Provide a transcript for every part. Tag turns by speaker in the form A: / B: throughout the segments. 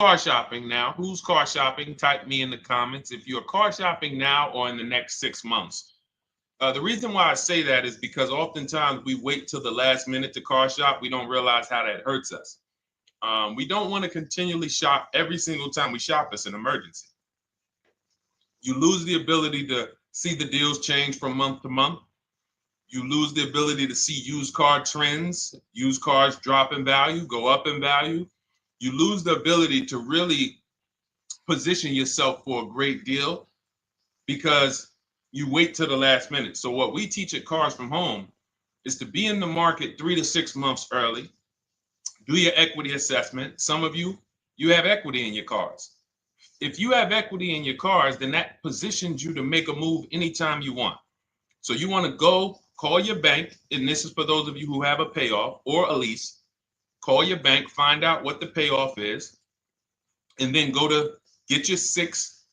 A: car shopping now? Who's car shopping? Type me in the comments if you're car shopping now or in the next 6 months. The reason why I say that is because oftentimes we wait till the last minute to car shop. We don't realize how that hurts us. We don't want to continually shop every single time we shop. It's an emergency. You lose the ability to see the deals change from month to month. You lose the ability to see used car trends, used cars drop in value, go up in value. You lose the ability to really position yourself for a great deal because you wait till the last minute. So what we teach at Cars from Home is to be in the market 3 to 6 months early. Do your equity assessment. Some of you have equity in your cars. If you have equity in your cars, then that positions you to make a move anytime you want. So you want to go call your bank, and this is for those of you who have a payoff or a lease. Call your bank, find out what the payoff is, and then go to get your 6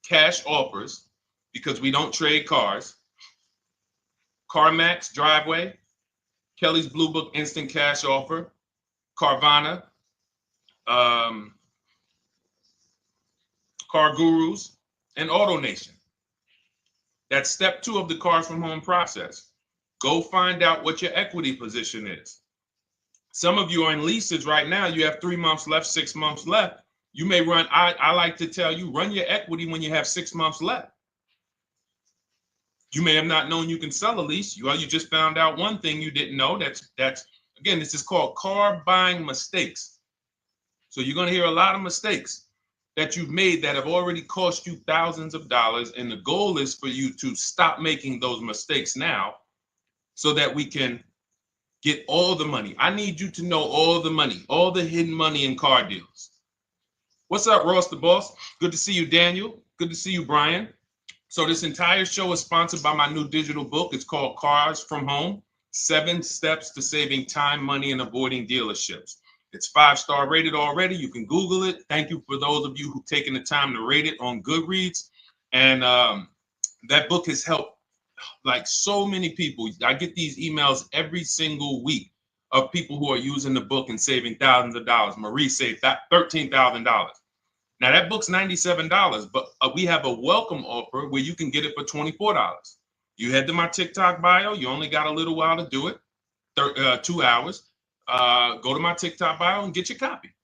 A: cash offers, because we don't trade cars. CarMax Driveway, Kelly's Blue Book Instant Cash Offer, Carvana, Car Gurus, and AutoNation. That's step 2 of the Cars from Home process. Go find out what your equity position is. Some of you are in leases right now. You have 3 months left, 6 months left. You may run, I like to tell you, run your equity when you have 6 months left. You may have not known you can sell a lease. You just found out one thing you didn't know. That's again, this is called car buying mistakes. So you're going to hear a lot of mistakes that you've made that have already cost you thousands of dollars. And the goal is for you to stop making those mistakes now so that we can get all the money. I need you to know all the money, all the hidden money in car deals. What's up, Ross the Boss? Good to see you, Daniel. Good to see you, Brian. So this entire show is sponsored by my new digital book. It's called Cars from Home, 7 Steps to Saving Time, Money, and Avoiding Dealerships. It's 5-star rated already. You can Google it. Thank you for those of you who've taken the time to rate it on Goodreads. And that book has helped like so many people. I get these emails every single week of people who are using the book and saving thousands of dollars. Marie saved $13,000. Now that book's $97, but we have a welcome offer where you can get it for $24. You head to my TikTok bio. You only got a little while to do it, 2 hours. Go to my TikTok bio and get your copy.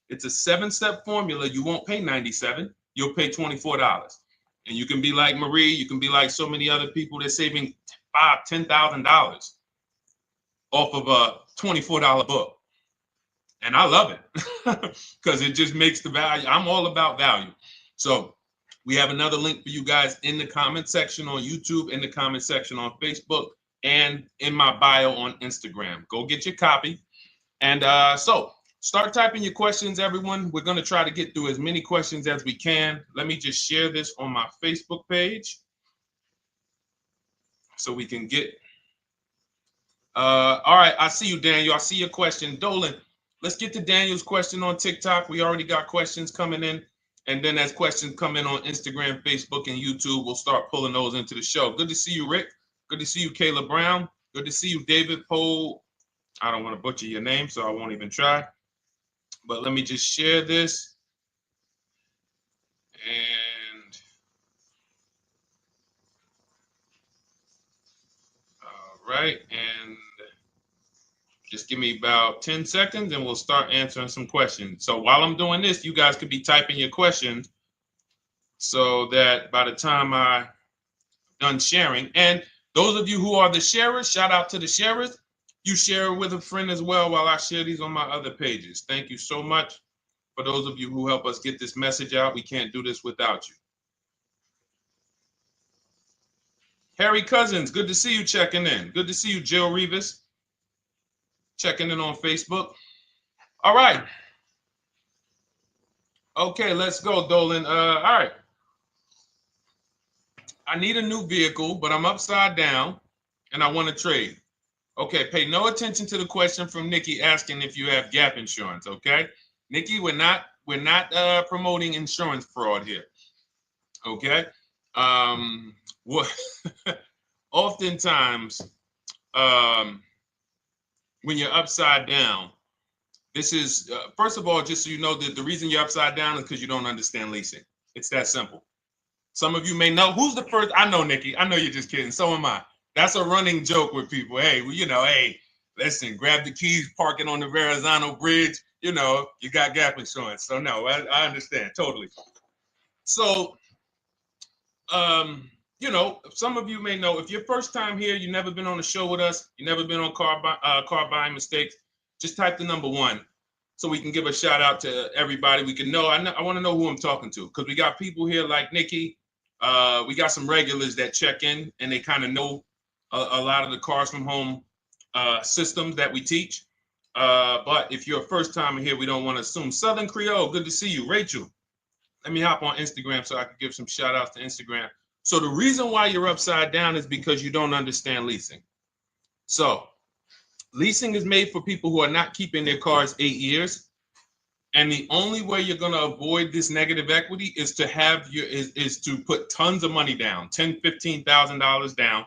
A: It's a 7-step formula. You won't pay $97. You'll pay $24. And you can be like Marie. You can be like so many other people. They're saving $5,000, $10,000 off of a $24 book. And I love it because it just makes the value. I'm all about value. So we have another link for you guys in the comment section on YouTube, in the comment section on Facebook, and in my bio on Instagram. Go get your copy. And so start typing your questions, everyone. We're going to try to get through as many questions as we can. Let me just share this on my Facebook page so we can get. All right. I see you, Daniel. I see your question. Dolan, let's get to Daniel's question on TikTok. We already got questions coming in. And then as questions come in on Instagram, Facebook, and YouTube, we'll start pulling those into the show. Good to see you, Rick. Good to see you, Kayla Brown. Good to see you, David Poe. I don't want to butcher your name, so I won't even try. But let me just share this. And all right. And just give me about 10 seconds and we'll start answering some questions. So while I'm doing this, you guys could be typing your questions so that by the time I'm done sharing, and those of you who are the sharers, shout out to the sharers. You share it with a friend as well while I share these on my other pages. Thank you so much for those of you who help us get this message out. We can't do this without you. Harry Cousins, good to see you checking in. Good to see you, Jill Rivas, checking in on Facebook. All right. Okay, let's go, Dolan. All right. I need a new vehicle, but I'm upside down and I want to trade. Okay, pay no attention to the question from Nikki asking if you have gap insurance, okay? Nikki, we're not promoting insurance fraud here, okay? What oftentimes when you're upside down, This is, first of all, just so you know, that the reason you're upside down is because you don't understand leasing. It's that simple. Some of you may know who's the first. I know, Nikki. I know you're just kidding. So am I. That's a running joke with people. Hey, well, hey, listen, grab the keys, parking on the Verrazano Bridge. You got gap insurance. So no, I understand totally. So, some of you may know if you're first time here, you've never been on a show with us, you've never been on car buying mistakes. Just type the number 1. So we can give a shout out to everybody. We can know. I want to know who I'm talking to because we got people here like Nikki. We got some regulars that check in and they kind of know a lot of the cars from home systems that we teach. But if you're a first timer here, we don't want to assume. Southern Creole, good to see you. Rachel, let me hop on Instagram so I can give some shout outs to Instagram. So the reason why you're upside down is because you don't understand leasing. So leasing is made for people who are not keeping their cars 8 years. And the only way you're going to avoid this negative equity is to is to put tons of money down, $10,000, $15,000 down,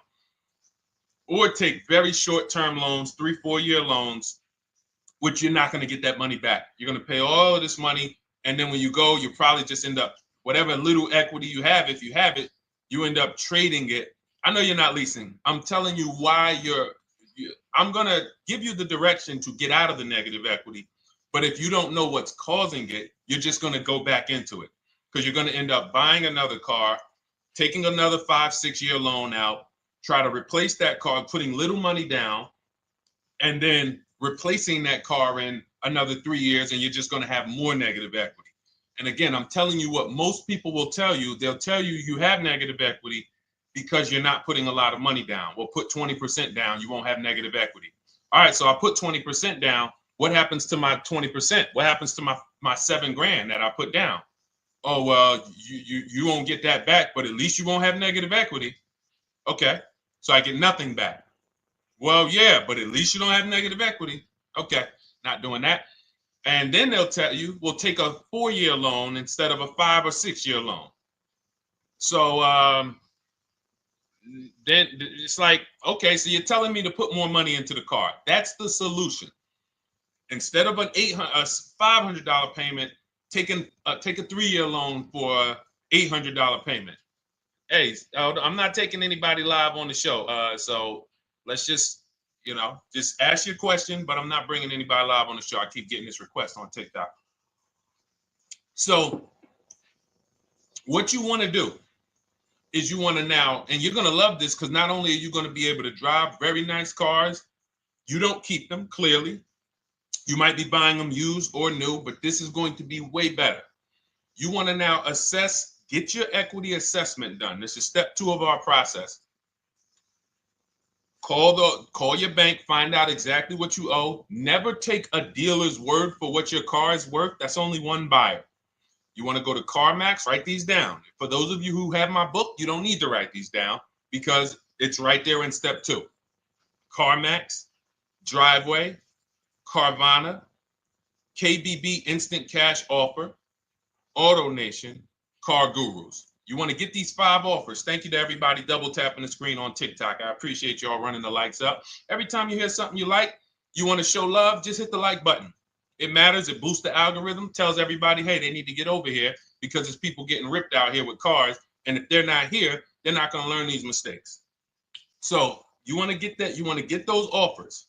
A: or take very short-term loans, 3-4 year loans, which you're not going to get that money back. You're going to pay all of this money. And then when you go, you probably just end up, whatever little equity you have, if you have it, you end up trading it. I know you're not leasing. I'm telling you why I'm going to give you the direction to get out of the negative equity. But if you don't know what's causing it, you're just going to go back into it because you're going to end up buying another car, taking another 5-6 year loan out, try to replace that car, putting little money down, and then replacing that car in another 3 years, and you're just going to have more negative equity. And again, I'm telling you what most people will tell you. They'll tell you you have negative equity because you're not putting a lot of money down. Well, put 20% down, you won't have negative equity. All right, so I put 20% down. What happens to my 20%? What happens to my $7,000 that I put down? Oh, well, you won't get that back, but at least you won't have negative equity. Okay, so I get nothing back. Well, yeah, but at least you don't have negative equity. Okay, not doing that. And then they'll tell you, we'll take a 4-year loan instead of a 5 or 6 year loan. So then it's like, okay, so you're telling me to put more money into the car. That's the solution. Instead of a $500 payment, take a 3-year loan for a $800 payment. Hey, I'm not taking anybody live on the show. So let's just ask your question, but I'm not bringing anybody live on the show. I keep getting this request on TikTok. So what you want to do is you want to now, and you're going to love this because not only are you going to be able to drive very nice cars, you don't keep them clearly. You might be buying them used or new, but this is going to be way better. You want to now get your equity assessment done. This is step 2 of our process. Call your bank, find out exactly what you owe. Never take a dealer's word for what your car is worth. That's only one buyer. You want to go to CarMax, write these down. For those of you who have my book, you don't need to write these down because it's right there in step 2. CarMax, Driveway, Carvana, KBB Instant Cash Offer, AutoNation, Car Gurus. You want to get these 5 offers. Thank you to everybody double tapping the screen on TikTok. I appreciate y'all running the likes up. Every time you hear something you like, you want to show love, just hit the like button. It matters. It boosts the algorithm, tells everybody, hey, they need to get over here because there's people getting ripped out here with cars. And if they're not here, they're not going to learn these mistakes. So you want to get that. You want to get those offers.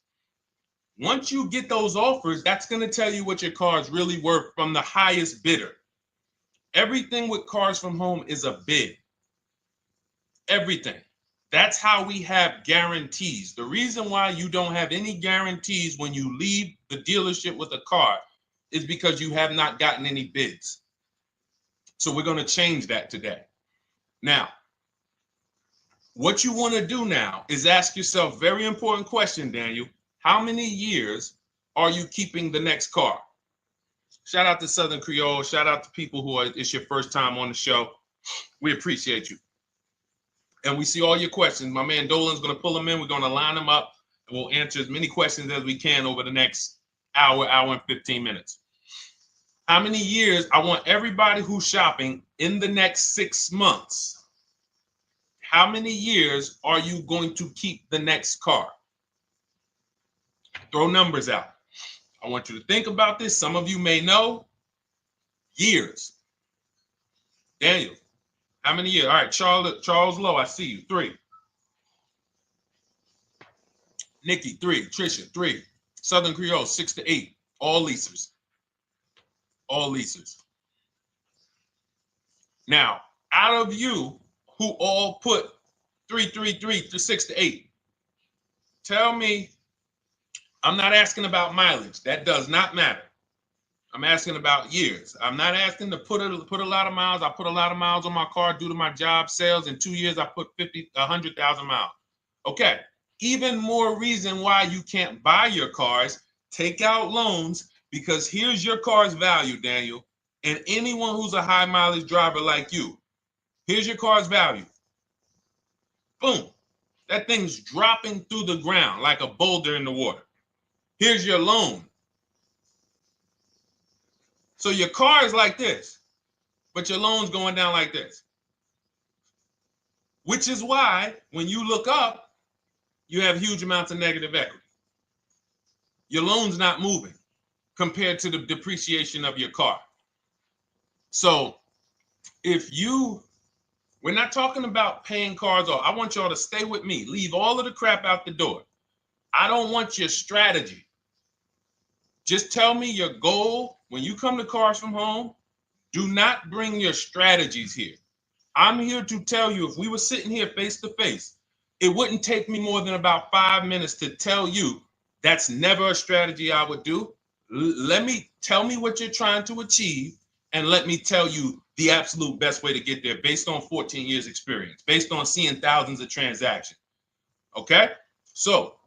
A: Once you get those offers, that's going to tell you what your car is really worth from the highest bidder. Everything with Cars from Home is a bid. Everything. That's how we have guarantees. The reason why you don't have any guarantees when you leave the dealership with a car is because you have not gotten any bids. So we're going to change that today. Now, what you want to do now is ask yourself, very important question, Daniel. How many years are you keeping the next car? Shout out to Southern Creole. Shout out to people it's your first time on the show. We appreciate you. And we see all your questions. My man Dolan's going to pull them in. We're going to line them up. And we'll answer as many questions as we can over the next hour and 15 minutes. How many years? I want everybody who's shopping in the next 6 months. How many years are you going to keep the next car? Throw numbers out. I want you to think about this. Some of you may know. Years. Daniel, how many years? All right, Charles Lowe, I see you. 3. Nikki, 3. Trisha, 3. Southern Creole, 6 to 8. All leasers. All leasers. Now, out of you who all put 3 to 6 to 8, tell me, I'm not asking about mileage. That does not matter. I'm asking about years. I'm not asking to put a lot of miles. I put a lot of miles on my car due to my job sales. In 2 years, I put 100,000 miles. Okay. Even more reason why you can't buy your cars. Take out loans, because here's your car's value, Daniel. And anyone who's a high mileage driver like you, here's your car's value. Boom. That thing's dropping through the ground like a boulder in the water. Here's your loan. So your car is like this, but your loan's going down like this. Which is why when you look up, you have huge amounts of negative equity. Your loan's not moving compared to the depreciation of your car. So we're not talking about paying cars off. I want y'all to stay with me. Leave all of the crap out the door. I don't want your strategy. Just tell me your goal. When you come to Cars from Home, do not bring your strategies here. I'm here to tell you, if we were sitting here face to face, it wouldn't take me more than about 5 minutes to tell you that's never a strategy I would do. Tell me what you're trying to achieve, and let me tell you the absolute best way to get there based on 14 years experience, based on seeing thousands of transactions. Okay? So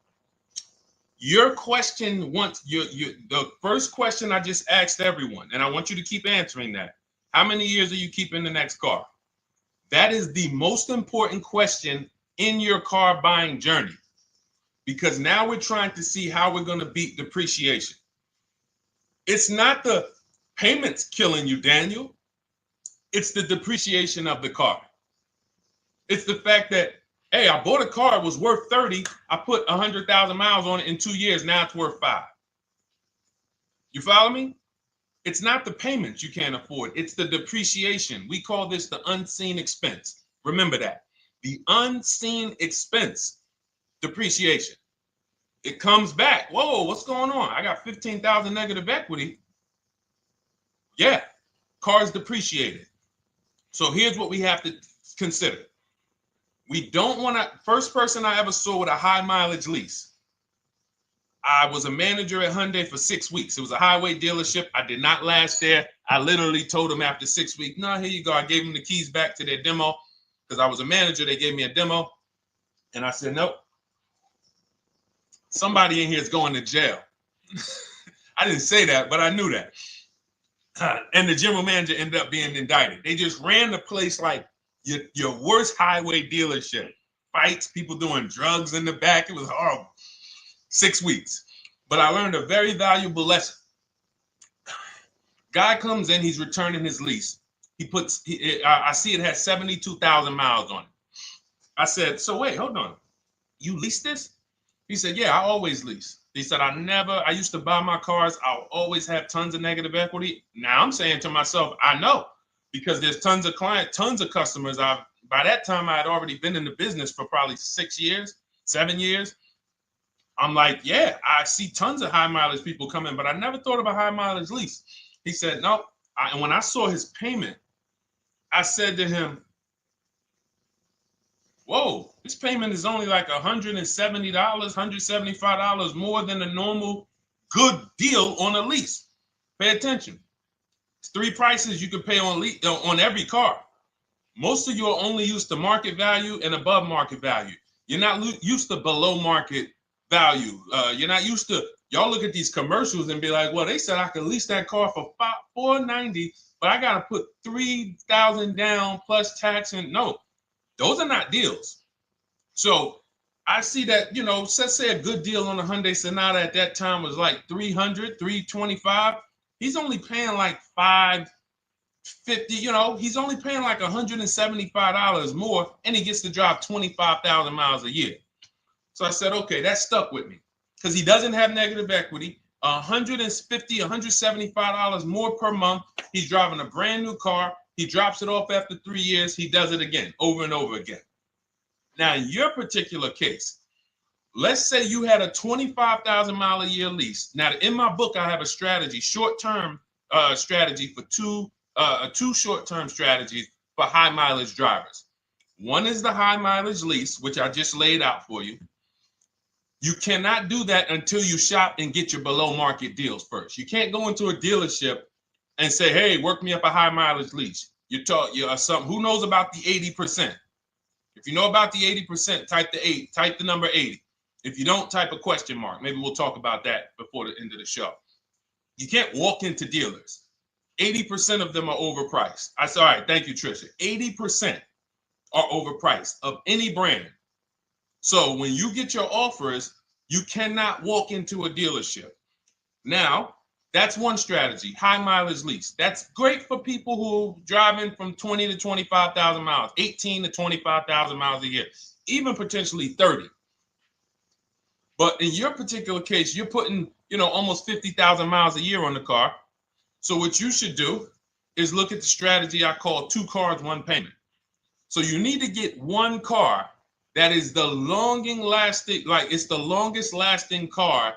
A: your question, the first question I just asked everyone, and I want you to keep answering that. How many years are you keeping the next car? That is the most important question in your car buying journey, because now we're trying to see how we're going to beat depreciation. It's not the payments killing you, Daniel. It's the depreciation of the car. It's the fact that, hey, I bought a car, it was worth 30. I put 100,000 miles on it in 2 years. Now it's worth 5. You follow me? It's not the payments you can't afford. It's the depreciation. We call this the unseen expense. Remember that. The unseen expense, depreciation. It comes back. Whoa, what's going on? I got 15,000 negative equity. Yeah, car's depreciated. So here's what we have to consider. We don't want to, first person I ever saw with a high mileage lease. I was a manager at Hyundai for 6 weeks. It was a highway dealership. I did not last there. I literally told them after 6 weeks, no, here you go. I gave them the keys back to their demo because I was a manager. They gave me a demo. And I said, nope. Somebody in here is going to jail. I didn't say that, but I knew that. And the general manager ended up being indicted. They just ran the place like your worst highway dealership. Fights, people doing drugs in the back. It was horrible. 6 weeks. But I learned a very valuable lesson. Guy comes in, he's returning his lease. I see it has 72,000 miles on it. I said, so wait, hold on. You leased this? He said, yeah, I always lease. He said, I used to buy my cars. I'll always have tons of negative equity. Now I'm saying to myself, I know, because there's tons of clients, tons of customers. By that time, I had already been in the business for probably 6 years, 7 years. I'm like, yeah, I see tons of high mileage people coming, but I never thought of a high mileage lease. He said, no. And when I saw his payment, I said to him, whoa, this payment is only like $170, $175 more than a normal good deal on a lease. Pay attention. It's 3 prices you can pay on every car. Most of you are only used to market value and above market value. You're not used to below market value. You're not used to, y'all look at these commercials and be like, well, they said I could lease that car for $490, but I got to put $3,000 down plus tax. And no, those are not deals. So I see that, let's say a good deal on a Hyundai Sonata at that time was like $300, $325. He's only paying like $550, he's only paying like $175 more, and he gets to drive 25,000 miles a year. So I said, okay, that stuck with me because he doesn't have negative equity. $150, $175 more per month. He's driving a brand new car. He drops it off after 3 years. He does it again, over and over again. Now, in your particular case, let's say you had a 25,000 mile a year lease. Now, in my book, I have a strategy, short-term strategy for two short-term strategies for high mileage drivers. One is the high mileage lease, which I just laid out for you. You cannot do that until you shop and get your below market deals first. You can't go into a dealership and say, hey, work me up a high mileage lease. You something. Who knows about the 80%? If you know about the 80%, type the number 80. If you don't, type a question mark. Maybe we'll talk about that before the end of the show. You can't walk into dealers. 80% of them are overpriced. I said, all right, thank you, Trisha. 80% are overpriced of any brand. So when you get your offers, you cannot walk into a dealership. Now, that's one strategy, high mileage lease. That's great for people who are driving from 20 to 25,000 miles, 18 to 25,000 miles a year, even potentially 30. But in your particular case, you're putting, almost 50,000 miles a year on the car. So what you should do is look at the strategy I call 2 cars, 1 payment. So you need to get one car that is the longest lasting car,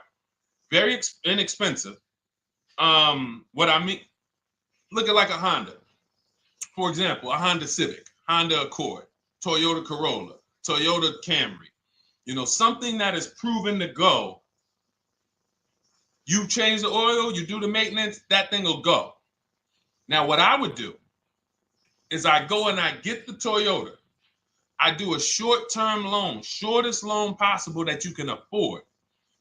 A: very inexpensive. What I mean, look at like a Honda. For example, a Honda Civic, Honda Accord, Toyota Corolla, Toyota Camry. Something that is proven to go. You change the oil, you do the maintenance, that thing will go. Now, what I would do is I go and I get the Toyota. I do a short-term loan, shortest loan possible that you can afford,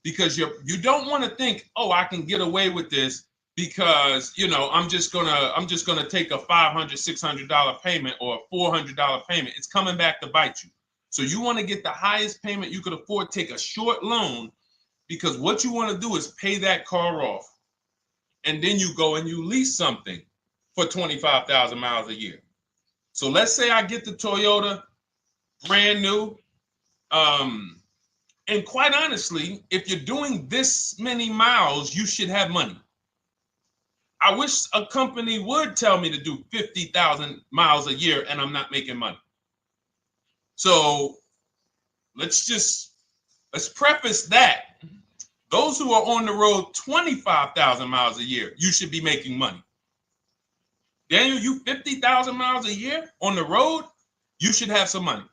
A: because you don't want to think, oh, I can get away with this because I'm just gonna take a $500, $600 payment or a $400 payment. It's coming back to bite you. So you want to get the highest payment you could afford, take a short loan, because what you want to do is pay that car off, and then you go and you lease something for 25,000 miles a year. So let's say I get the Toyota brand new. And quite honestly, if you're doing this many miles, you should have money. I wish a company would tell me to do 50,000 miles a year and I'm not making money. So let's preface that. Those who are on the road 25,000 miles a year, you should be making money. Daniel, you 50,000 miles a year on the road, you should have some money.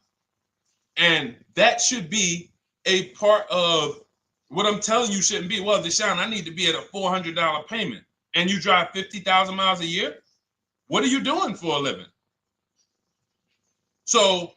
A: And that should be a part of what I'm telling you shouldn't be. Well, Deshone, I need to be at a $400 payment. And you drive 50,000 miles a year? What are you doing for a living? So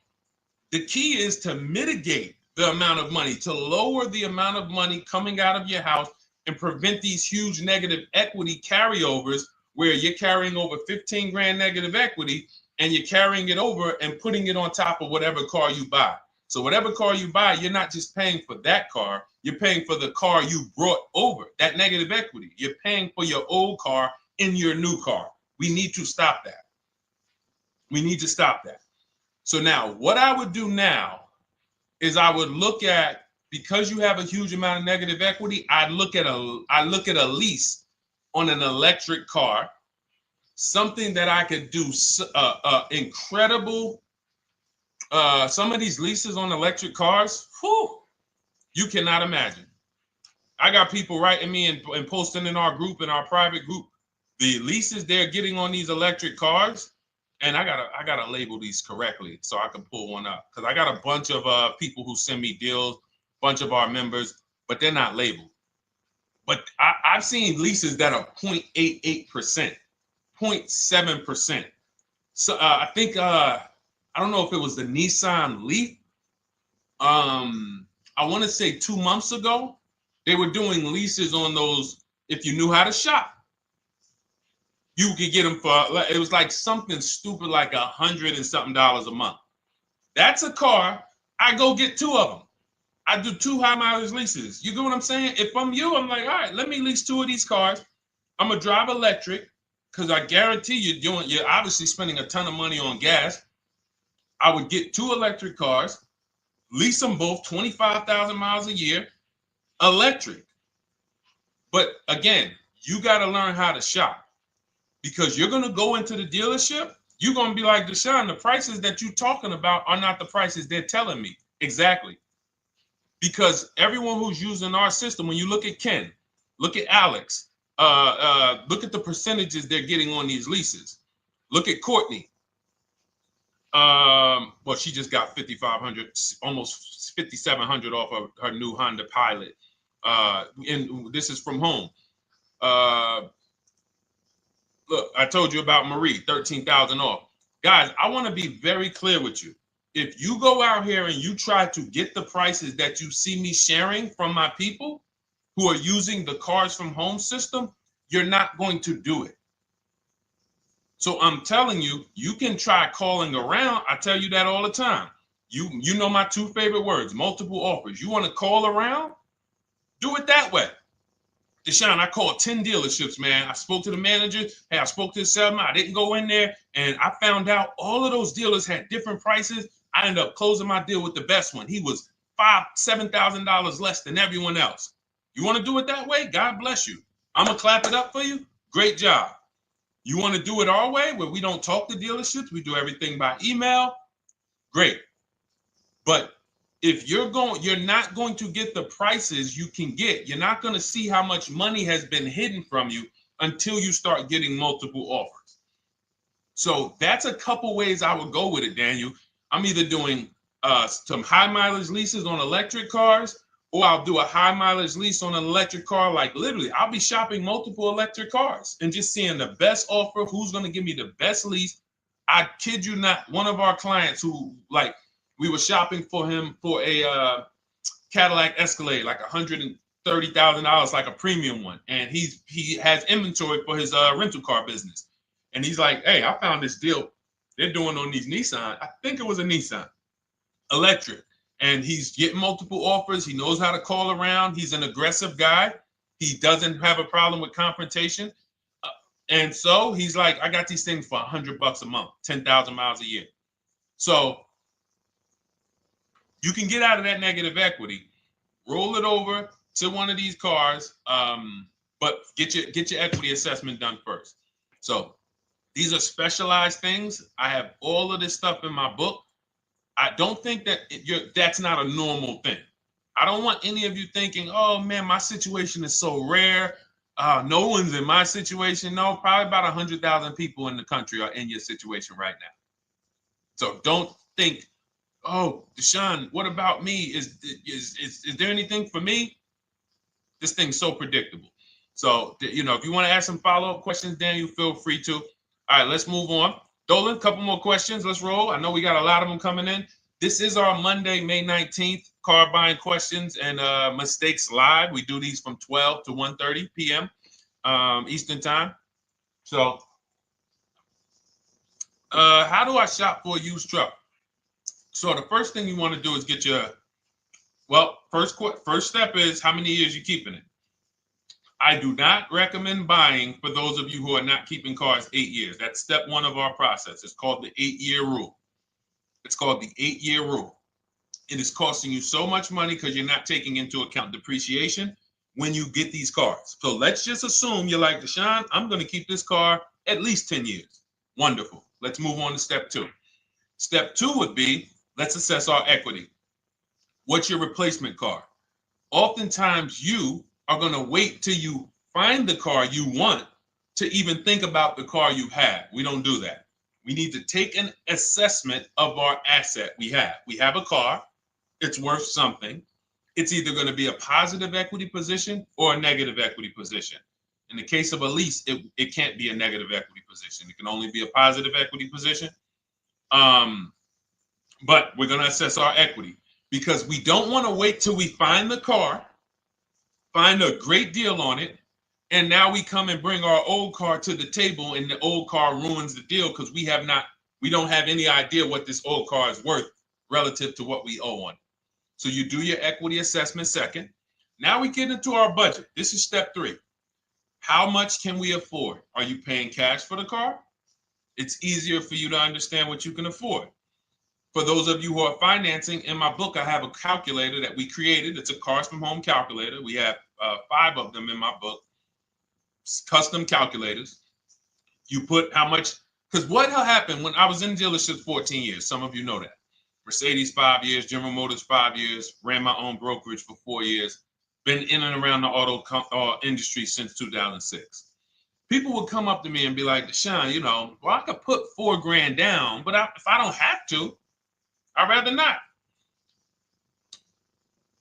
A: the key is to mitigate the amount of money, to lower the amount of money coming out of your house and prevent these huge negative equity carryovers where you're carrying over 15 grand negative equity and you're carrying it over and putting it on top of whatever car you buy. So whatever car you buy, you're not just paying for that car, you're paying for the car you brought over, that negative equity. You're paying for your old car in your new car. We need to stop that. We need to stop that. So now what I would do now is I would look at, because you have a huge amount of negative equity, I look at a lease on an electric car, something that I could do incredible. Some of these leases on electric cars, you cannot imagine. I got people writing me and posting in our group, in our private group, the leases they're getting on these electric cars. And I gotta label these correctly so I can pull one up, because I got a bunch of people who send me deals, bunch of our members, but they're not labeled. But I've seen leases that are 0.88%, 0.7%. So I think I don't know if it was the Nissan Leaf. I want to say 2 months ago, they were doing leases on those. If you knew how to shop, you could get them for, it was like something stupid like $100 and something a month. That's a car. I go get 2 of them. I do 2 high mileage leases. You get what I'm saying? If I'm you, I'm like, all right, let me lease 2 of these cars. I'm gonna drive electric, because I guarantee you're obviously spending a ton of money on gas. I would get 2 electric cars, lease them both 25,000 miles a year, electric. But again, you got to learn how to shop, because you're going to go into the dealership. You're going to be like, Deshone, the prices that you're talking about are not the prices they're telling me. Exactly. Because everyone who's using our system, when you look at Ken, look at Alex, look at the percentages they're getting on these leases. Look at Courtney. Well, she just got 5,500, almost 5,700 off of her new Honda Pilot. And this is from home. Look, I told you about Marie, 13,000 off. Guys, I want to be very clear with you. If you go out here and you try to get the prices that you see me sharing from my people who are using the Cars from Home system, you're not going to do it. So I'm telling you, you can try calling around. I tell you that all the time. You know my two favorite words, multiple offers. You want to call around? Do it that way. Deshone, I called 10 dealerships, man. I spoke to the manager. Hey, I spoke to the salesman. I didn't go in there, and I found out all of those dealers had different prices. I ended up closing my deal with the best one. He was $7,000 less than everyone else. You want to do it that way? God bless you. I'm going to clap it up for you. Great job. You want to do it our way, where we don't talk to dealerships? We do everything by email? Great. But if you're not going to get the prices you can get. You're not going to see how much money has been hidden from you until you start getting multiple offers. So that's a couple ways I would go with it, Daniel. I'm either doing some high mileage leases on electric cars, or I'll do a high mileage lease on an electric car. Like literally, I'll be shopping multiple electric cars and just seeing the best offer, who's going to give me the best lease. I kid you not, one of our clients who, like, we were shopping for him for a Cadillac Escalade, like $130,000, like a premium one. And he has inventory for his rental car business. And he's like, hey, I found this deal they're doing on these Nissan. I think it was a Nissan electric. And he's getting multiple offers. He knows how to call around. He's an aggressive guy. He doesn't have a problem with confrontation. And so he's like, I got these things for $100 a month, 10,000 miles a year. So you can get out of that negative equity, roll it over to one of these cars, but get your equity assessment done first. So these are specialized things. I have all of this stuff in my book. I don't think that that's not a normal thing. I don't want any of you thinking, oh man, my situation is so rare. No one's in my situation. No, probably about 100,000 people in the country are in your situation right now. So don't think, oh, Deshone, what about me? Is there anything for me? This thing's so predictable. So, if you want to ask some follow-up questions, Daniel, feel free to. All right, let's move on. Dolan, a couple more questions. Let's roll. I know we got a lot of them coming in. This is our Monday, May 19th, car buying questions and mistakes live. We do these from 12 to 1:30 p.m. Eastern time. So, how do I shop for a used truck? So the first thing you want to do is get your, first step is how many years you keeping it. I do not recommend buying for those of you who are not keeping cars 8 years. That's step one of our process. It's called the 8-year rule. It's called the 8-year rule. It is costing you so much money because you're not taking into account depreciation when you get these cars. So let's just assume you're like, Deshone, I'm going to keep this car at least 10 years. Wonderful. Let's move on to step two. Step two would be, let's assess our equity. What's your replacement car? Oftentimes you are going to wait till you find the car you want to even think about the car you have. We don't do that. We need to take an assessment of our asset we have. We have a car. It's worth something. It's either going to be a positive equity position or a negative equity position. In the case of a lease, it can't be a negative equity position. It can only be a positive equity position. But we're going to assess our equity because we don't want to wait till we find the car, find a great deal on it, and now we come and bring our old car to the table and the old car ruins the deal because we don't have any idea what this old car is worth relative to what we owe on it. So you do your equity assessment second. Now we get into our budget. This is step three. How much can we afford? Are you paying cash for the car? It's easier for you to understand what you can afford. For those of you who are financing, in my book, I have a calculator that we created. It's a Cars from Home calculator. We have 5 of them in my book, custom calculators. You put how much, because what happened when I was in dealerships 14 years, some of you know that. Mercedes 5 years, General Motors 5 years, ran my own brokerage for 4 years, been in and around the auto industry since 2006. People would come up to me and be like, Deshone, you know, well, I could put $4,000 down, but if I don't have to, I'd rather not.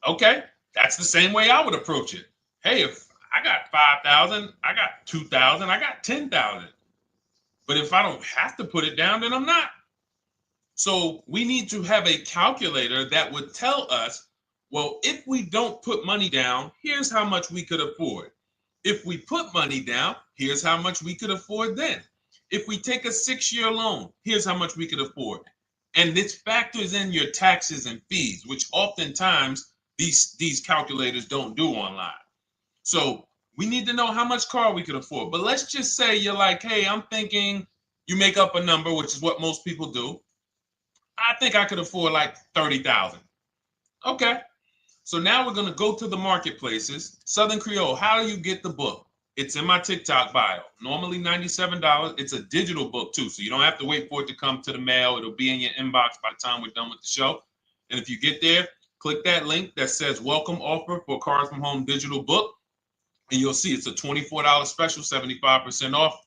A: Okay, that's the same way I would approach it. Hey, if I got 5,000, I got 2,000, I got 10,000. But if I don't have to put it down, then I'm not. So we need to have a calculator that would tell us, well, if we don't put money down, here's how much we could afford. If we put money down, here's how much we could afford then. If we take a 6-year loan, here's how much we could afford. And this factors in your taxes and fees, which oftentimes these calculators don't do online. So we need to know how much car we could afford. But let's just say you're like, hey, I'm thinking, you make up a number, which is what most people do. I think I could afford like 30,000. Okay. So now we're going to go to the marketplaces. Southern Creole, how do you get the book? It's in my TikTok bio. Normally $97. It's a digital book too, so you don't have to wait for it to come to the mail. It'll be in your inbox by the time we're done with the show. And if you get there, click that link that says welcome offer for Cars from Home digital book. And you'll see it's a $24 special, 75% off.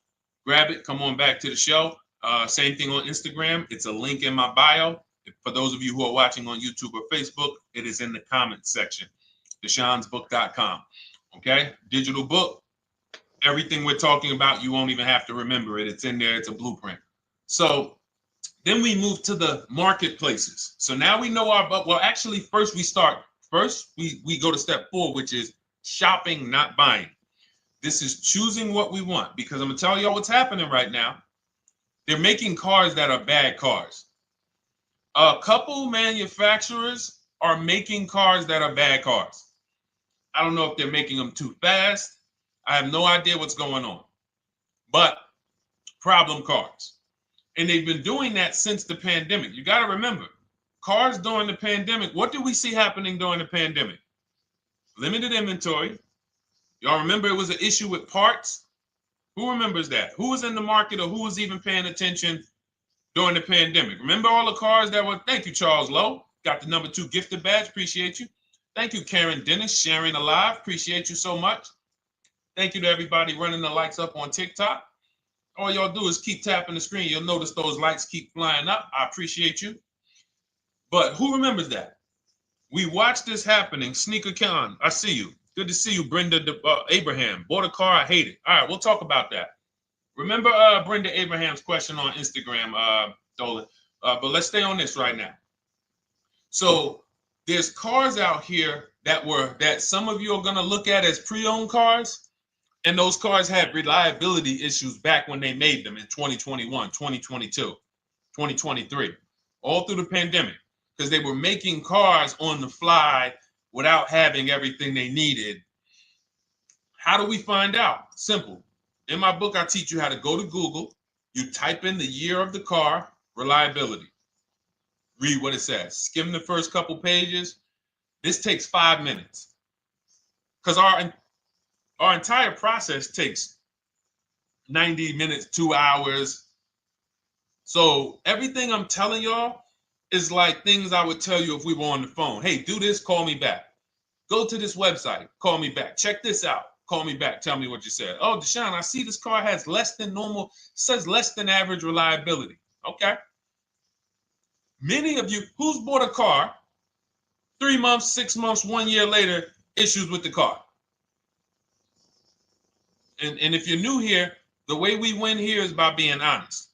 A: Grab it. Come on back to the show. Same thing on Instagram. It's a link in my bio. For those of you who are watching on YouTube or Facebook, it is in the comments section. DeshonesBook.com. Okay? Digital book. Everything we're talking about, you won't even have to remember it. It's in there. It's a blueprint. So then we move to the marketplaces. So now we know well, actually, first we go to step 4, which is shopping, not buying. This is choosing what we want, because I'm going to tell y'all what's happening right now. They're making cars that are bad cars. A couple manufacturers are making cars that are bad cars. I don't know if they're making them too fast. I have no idea what's going on. But problem cars. And they've been doing that since the pandemic. You got to remember, cars during the pandemic, what did we see happening during the pandemic? Limited inventory. Y'all remember it was an issue with parts? Who remembers that? Who was in the market or who was even paying attention during the pandemic? Remember all the cars that were, thank you, Charles Lowe. Got the number 2 gifted badge, appreciate you. Thank you, Karen Dennis, sharing alive, appreciate you so much. Thank you to everybody running the lights up on TikTok. All y'all do is keep tapping the screen. You'll notice those lights keep flying up. I appreciate you. But who remembers that? We watched this happening. Sneaker Con, I see you. Good to see you, Brenda Abraham. Bought a car, I hate it. All right, we'll talk about that. Remember Brenda Abraham's question on Instagram, Dolan. But let's stay on this right now. So there's cars out here that some of you are going to look at as pre-owned cars. And those cars had reliability issues back when they made them in 2021, 2022, 2023, all through the pandemic, because they were making cars on the fly without having everything they needed. How do we find out? Simple. In my book, I teach you how to go to Google. You type in the year of the car, reliability. Read what it says. Skim the first couple pages. This takes 5 minutes. Because our entire process takes 90 minutes, 2 hours. So everything I'm telling y'all is like things I would tell you if we were on the phone. Hey, do this, call me back. Go to this website, call me back. Check this out, call me back. Tell me what you said. Oh, Deshone, I see this car has less than normal, says less than average reliability. Okay. Many of you, who's bought a car 3 months, 6 months, 1 year later, issues with the car? And if you're new here, the way we win here is by being honest.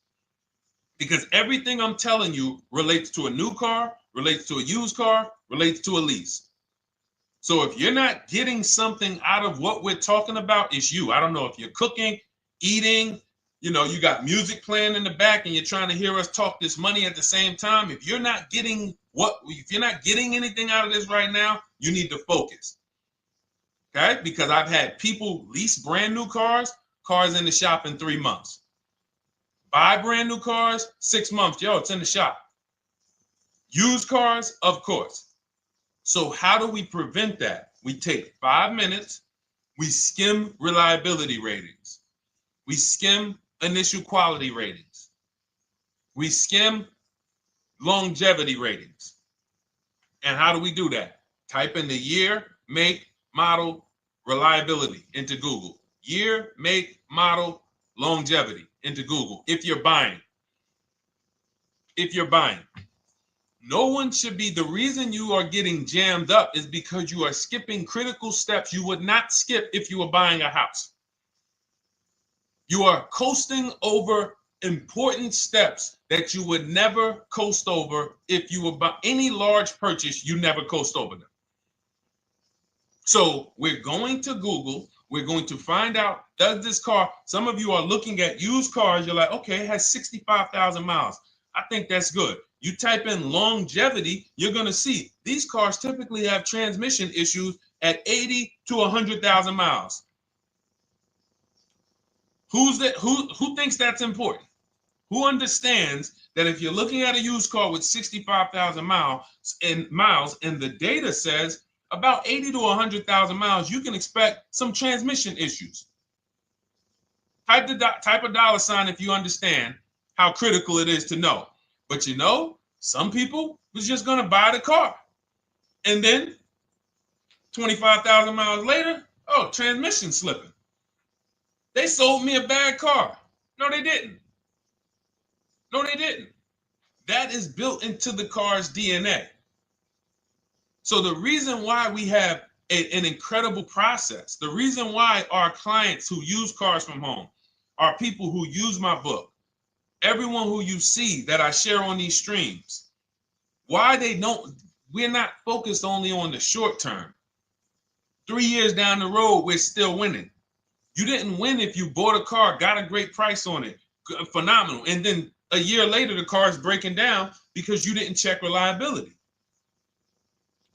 A: Because everything I'm telling you relates to a new car, relates to a used car, relates to a lease. So if you're not getting something out of what we're talking about, it's you. I don't know if you're cooking, eating, you got music playing in the back and you're trying to hear us talk this money at the same time. If you're not getting anything out of this right now, you need to focus. Okay? Because I've had people lease brand new cars in the shop in 3 months. Buy brand new cars, 6 months. Yo, it's in the shop. Used cars, of course. So how do we prevent that? We take 5 minutes We skim reliability ratings. We skim initial quality ratings. We skim longevity ratings. And how do we do that? Type in the year, make, model, reliability into Google. Year, make, model, longevity into Google. If you're buying. No one should be, the reason you are getting jammed up is because you are skipping critical steps you would not skip if you were buying a house. You are coasting over important steps that you would never coast over if you were buying any large purchase. You never coast over them. So we're going to Google. We're going to find out, does this car, some of you are looking at used cars. You're like, okay, it has 65,000 miles. I think that's good. You type in longevity, you're going to see these cars typically have transmission issues at 80 to 100,000 miles. Who thinks that's important? Who understands that if you're looking at a used car with 65,000 miles and the data says about 80 to 100,000 miles, you can expect some transmission issues. Type a dollar sign if you understand how critical it is to know. But you know, some people was just going to buy the car. And then 25,000 miles later, oh, transmission slipping. They sold me a bad car. No, they didn't. That is built into the car's DNA. So the reason why we have an incredible process, the reason why our clients who use cars from home are people who use my book, everyone who you see that I share on these streams, we're not focused only on the short term. 3 years down the road, we're still winning. You didn't win if you bought a car, got a great price on it, phenomenal. And then a year later, the car is breaking down because you didn't check reliability.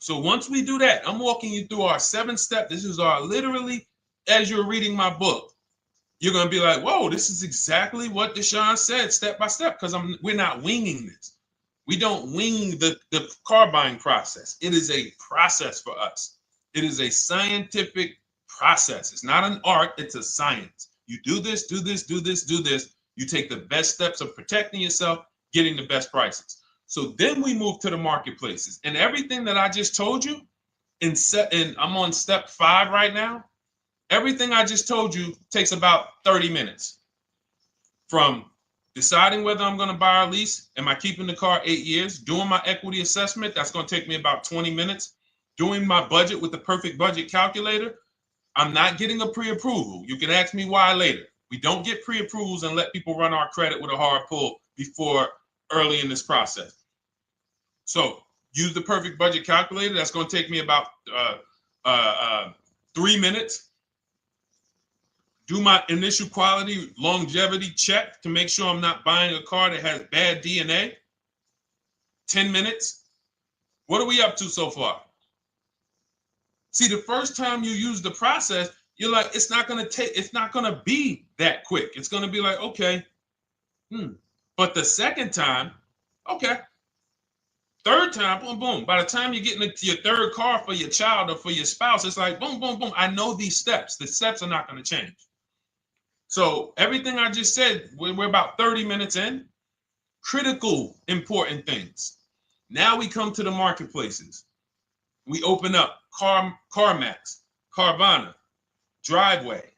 A: So once we do that, I'm walking you through our 7-step. This is our literally, as you're reading my book, you're going to be like, whoa, this is exactly what Deshone said, step by step, because we're not winging this. We don't wing the car buying process. It is a process for us. It is a scientific process. It's not an art, it's a science. You do this, do this, do this, do this. You take the best steps of protecting yourself, getting the best prices. So then we move to the marketplaces. And everything that I just told you, and I'm on step 5 right now, everything I just told you takes about 30 minutes. From deciding whether I'm going to buy or lease, am I keeping the car 8 years, doing my equity assessment, that's going to take me about 20 minutes, doing my budget with the perfect budget calculator. I'm not getting a pre-approval. You can ask me why later. We don't get pre-approvals and let people run our credit with a hard pull before early in this process. So use the perfect budget calculator. That's going to take me about 3 minutes. Do my initial quality longevity check to make sure I'm not buying a car that has bad DNA. 10 minutes. What are we up to so far? See, the first time you use the process, you're like, it's not going to be that quick. It's going to be like, okay. But the second time, okay. Third time, boom, boom. By the time you're getting into your third car for your child or for your spouse, it's like, boom, boom, boom. I know these steps. The steps are not going to change. So everything I just said, we're about 30 minutes in. Critical, important things. Now we come to the marketplaces. We open up CarMax, Carvana, Driveway,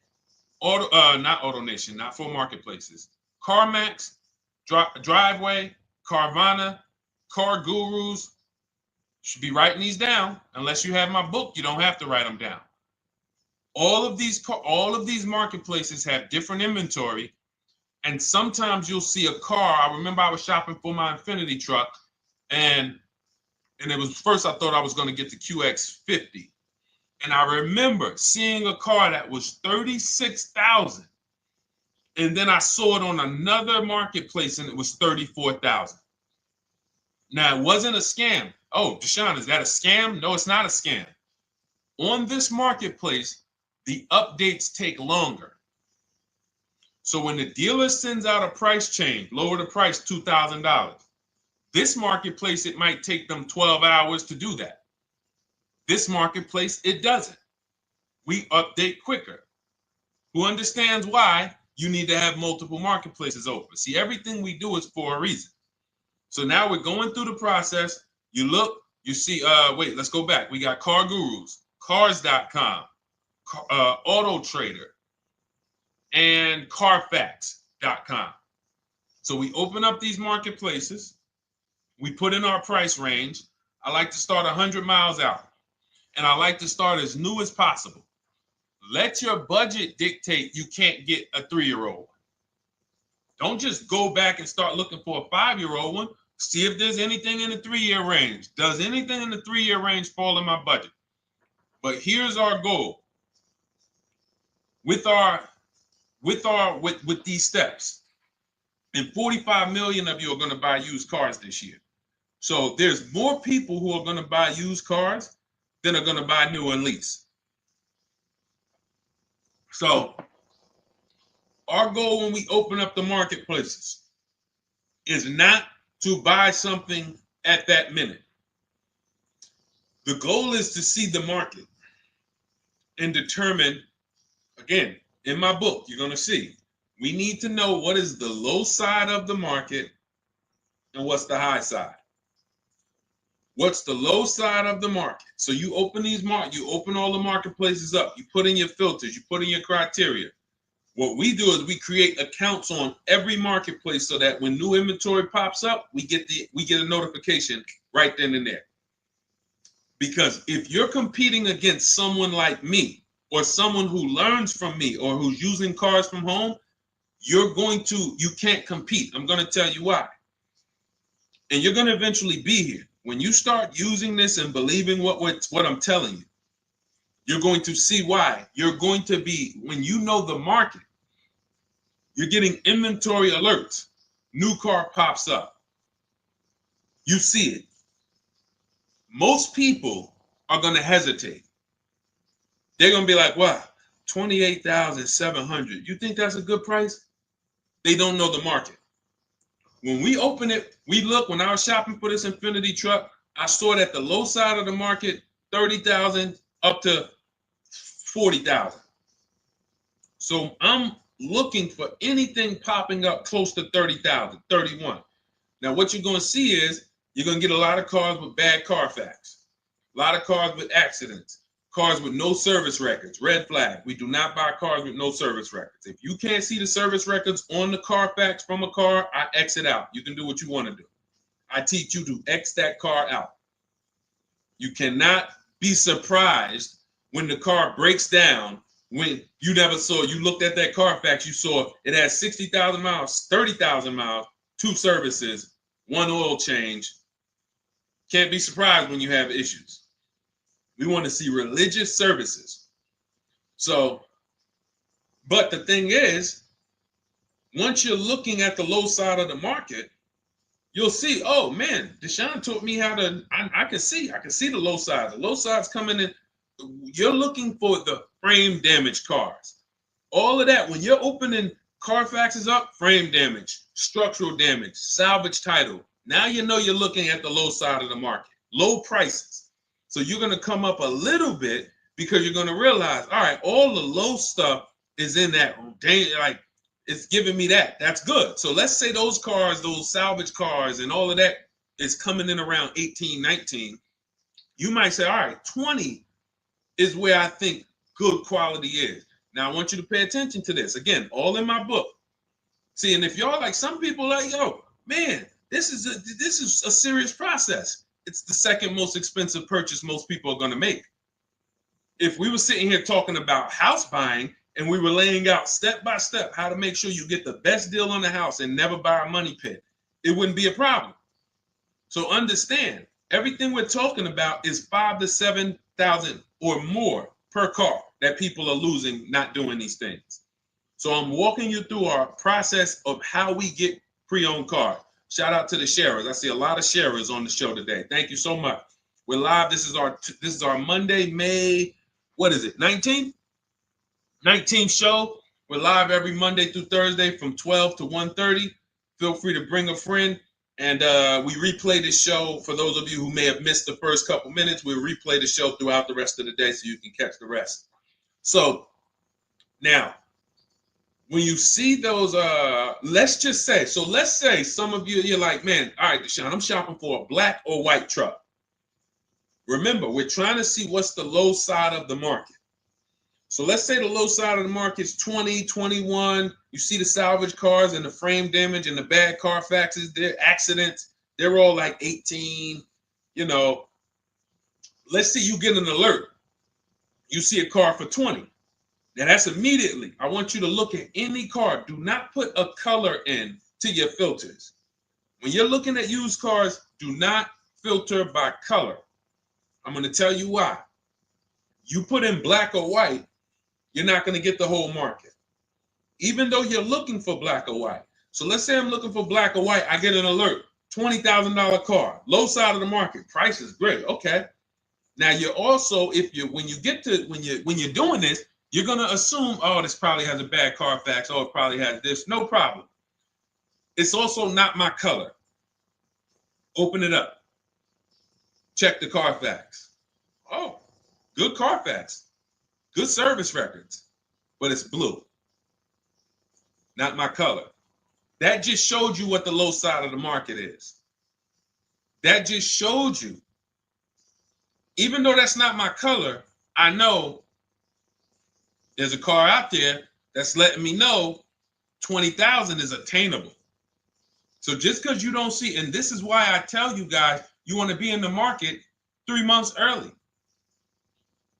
A: not AutoNation, not for marketplaces. CarMax, Driveway, Carvana, Car Gurus. Should be writing these down. Unless you have my book, you don't have to write them down. All of these marketplaces have different inventory, and sometimes you'll see a car. I remember I was shopping for my Infinity truck, and it was first I thought I was going to get the QX50. And I remember seeing a car that was $36,000. And then I saw it on another marketplace and it was $34,000. Now, it wasn't a scam. Oh, Deshone, is that a scam? No, it's not a scam. On this marketplace, the updates take longer. So when the dealer sends out a price change, lower the price $2,000. This marketplace, it might take them 12 hours to do that. This marketplace, it doesn't. we update quicker. Who understands why you need to have multiple marketplaces open? See, everything we do is for a reason. So now we're going through the process. You look, you see, wait, let's go back. We got Car Gurus, Cars.com, Auto Trader, and Carfax.com. So we open up these marketplaces. We put in our price range. I like to start 100 miles out, and I like to start as new as possible. Let your budget dictate you can't get a 3-year-old. Don't just go back and start looking for a 5-year-old one. See if there's anything in the 3-year range. Does anything in the 3-year range fall in my budget? But here's our goal. With these steps, and 45 million of you are going to buy used cars this year. So there's more people who are going to buy used cars than are going to buy new and lease. So our goal when we open up the marketplaces is not to buy something at that minute. The goal is to see the market and determine, again, in my book, you're going to see, we need to know what is the low side of the market and what's the high side. What's the low side of the market? So you open you open all the marketplaces up. You put in your filters. You put in your criteria. What we do is we create accounts on every marketplace so that when new inventory pops up, we get a notification right then and there. Because if you're competing against someone like me or someone who learns from me or who's using cars from home, you can't compete. I'm going to tell you why. And you're going to eventually be here. When you start using this and believing what I'm telling you, you're going to see why. You're going to be, when you know the market, you're getting inventory alerts. New car pops up. You see it. Most people are going to hesitate. They're going to be like, wow, $28,700. You think that's a good price? They don't know the market. When we open it, we look, when I was shopping for this Infiniti truck, I saw it at the low side of the market, $30,000 up to $40,000. So I'm looking for anything popping up close to $30,000, $31,000. Now what you're going to see is you're going to get a lot of cars with bad Carfax, a lot of cars with accidents, cars with no service records, red flag. We do not buy cars with no service records. If you can't see the service records on the Carfax from a car, I exit out. You can do what you want to do. I teach you to X that car out. You cannot be surprised when the car breaks down when you looked at that Carfax, you saw it has 60,000 miles, 30,000 miles, 2 services, 1 oil change. Can't be surprised when you have issues. We want to see religious services. So, but the thing is, once you're looking at the low side of the market, you'll see, oh man, Deshone taught me how to, I can see the low side. The low side's coming in. You're looking for the frame damage cars. All of that, when you're opening Carfaxes up, frame damage, structural damage, salvage title. Now you know you're looking at the low side of the market, low prices. So you're going to come up a little bit because you're going to realize, all right, all the low stuff is in that, like, it's giving me that. That's good. So let's say those cars, those salvage cars and all of that is coming in around 18, 19. You might say, all right, 20 is where I think good quality is. Now I want you to pay attention to this. Again, all in my book. See, and if y'all like, some people like, yo, man, this is a serious process. It's the second most expensive purchase most people are going to make. If we were sitting here talking about house buying and we were laying out step by step how to make sure you get the best deal on the house and never buy a money pit, it wouldn't be a problem. So understand, everything we're talking about is $5,000 to $7,000 or more per car that people are losing not doing these things. So I'm walking you through our process of how we get pre-owned cars. Shout out to the sharers. I see a lot of sharers on the show today. Thank you so much. We're live. This is our Monday, May, what is it, 19th? 19th show. We're live every Monday through Thursday from 12 to 1:30. Feel free to bring a friend. And we replay the show. For those of you who may have missed the first couple minutes, we'll replay the show throughout the rest of the day so you can catch the rest. So now, when you see those, let's say some of you, you're like, man, all right, Deshone, I'm shopping for a black or white truck. Remember, we're trying to see what's the low side of the market. So let's say the low side of the market is 20, 21. You see the salvage cars and the frame damage and the bad Carfaxes, their accidents, they're all like 18. You know, let's say you get an alert. You see a car for 20. Now that's immediately. I want you to look at any car. Do not put a color in to your filters. When you're looking at used cars, do not filter by color. I'm going to tell you why. You put in black or white, you're not going to get the whole market, even though you're looking for black or white. So let's say I'm looking for black or white. I get an alert, $20,000 car, low side of the market. Price is great. Okay. Now you're also, when you're doing this, you're going to assume, oh, this probably has a bad Carfax. Oh, it probably has this. No problem. It's also not my color. Open it up. Check the Carfax. Oh, good Carfax. Good service records, but it's blue. Not my color. That just showed you what the low side of the market is. That just showed you. Even though that's not my color, I know there's a car out there that's letting me know 20,000 is attainable. So just because you don't see, and this is why I tell you guys, you want to be in the market 3 months early.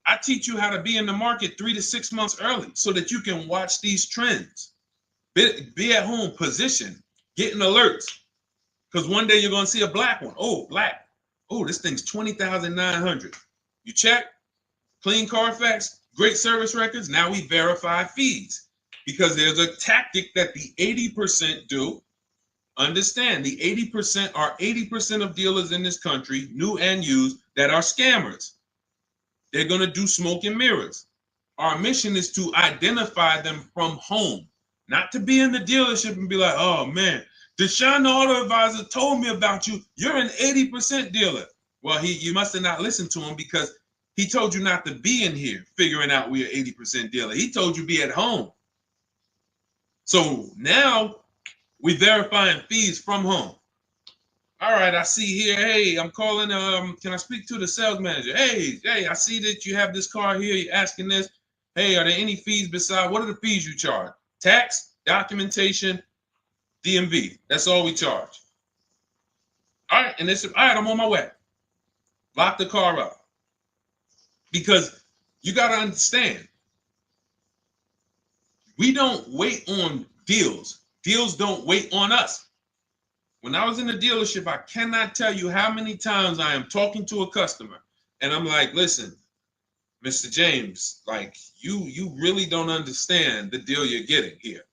A: I teach you how to be in the market 3 to 6 months early so that you can watch these trends. Be at home, position, getting alerts. Because one day you're going to see a black one. Oh, black. Oh, this thing's 20,900. You check, clean Carfax, great service records. Now we verify fees because there's a tactic that the 80% do. Understand, the 80% are 80% of dealers in this country, new and used, that are scammers. They're going to do smoke and mirrors. Our mission is to identify them from home, not to be in the dealership and be like, oh man, Deshone the Auto Advisor told me about you. You're an 80% dealer. Well, you must have not listened to him because he told you not to be in here figuring out we're 80% dealer. He told you be at home. So now we're verifying fees from home. All right, I see here, hey, I'm calling, can I speak to the sales manager? Hey, I see that you have this car here, you're asking this. Hey, are there any fees besides, what are the fees you charge? Tax, documentation, DMV, that's all we charge. All right, and all right, I'm on my way. Lock the car up. Because you got to understand, we don't wait on deals. Deals don't wait on us. When I was in the dealership, I cannot tell you how many times I am talking to a customer and I'm like, listen, Mr. James, like you really don't understand the deal you're getting here.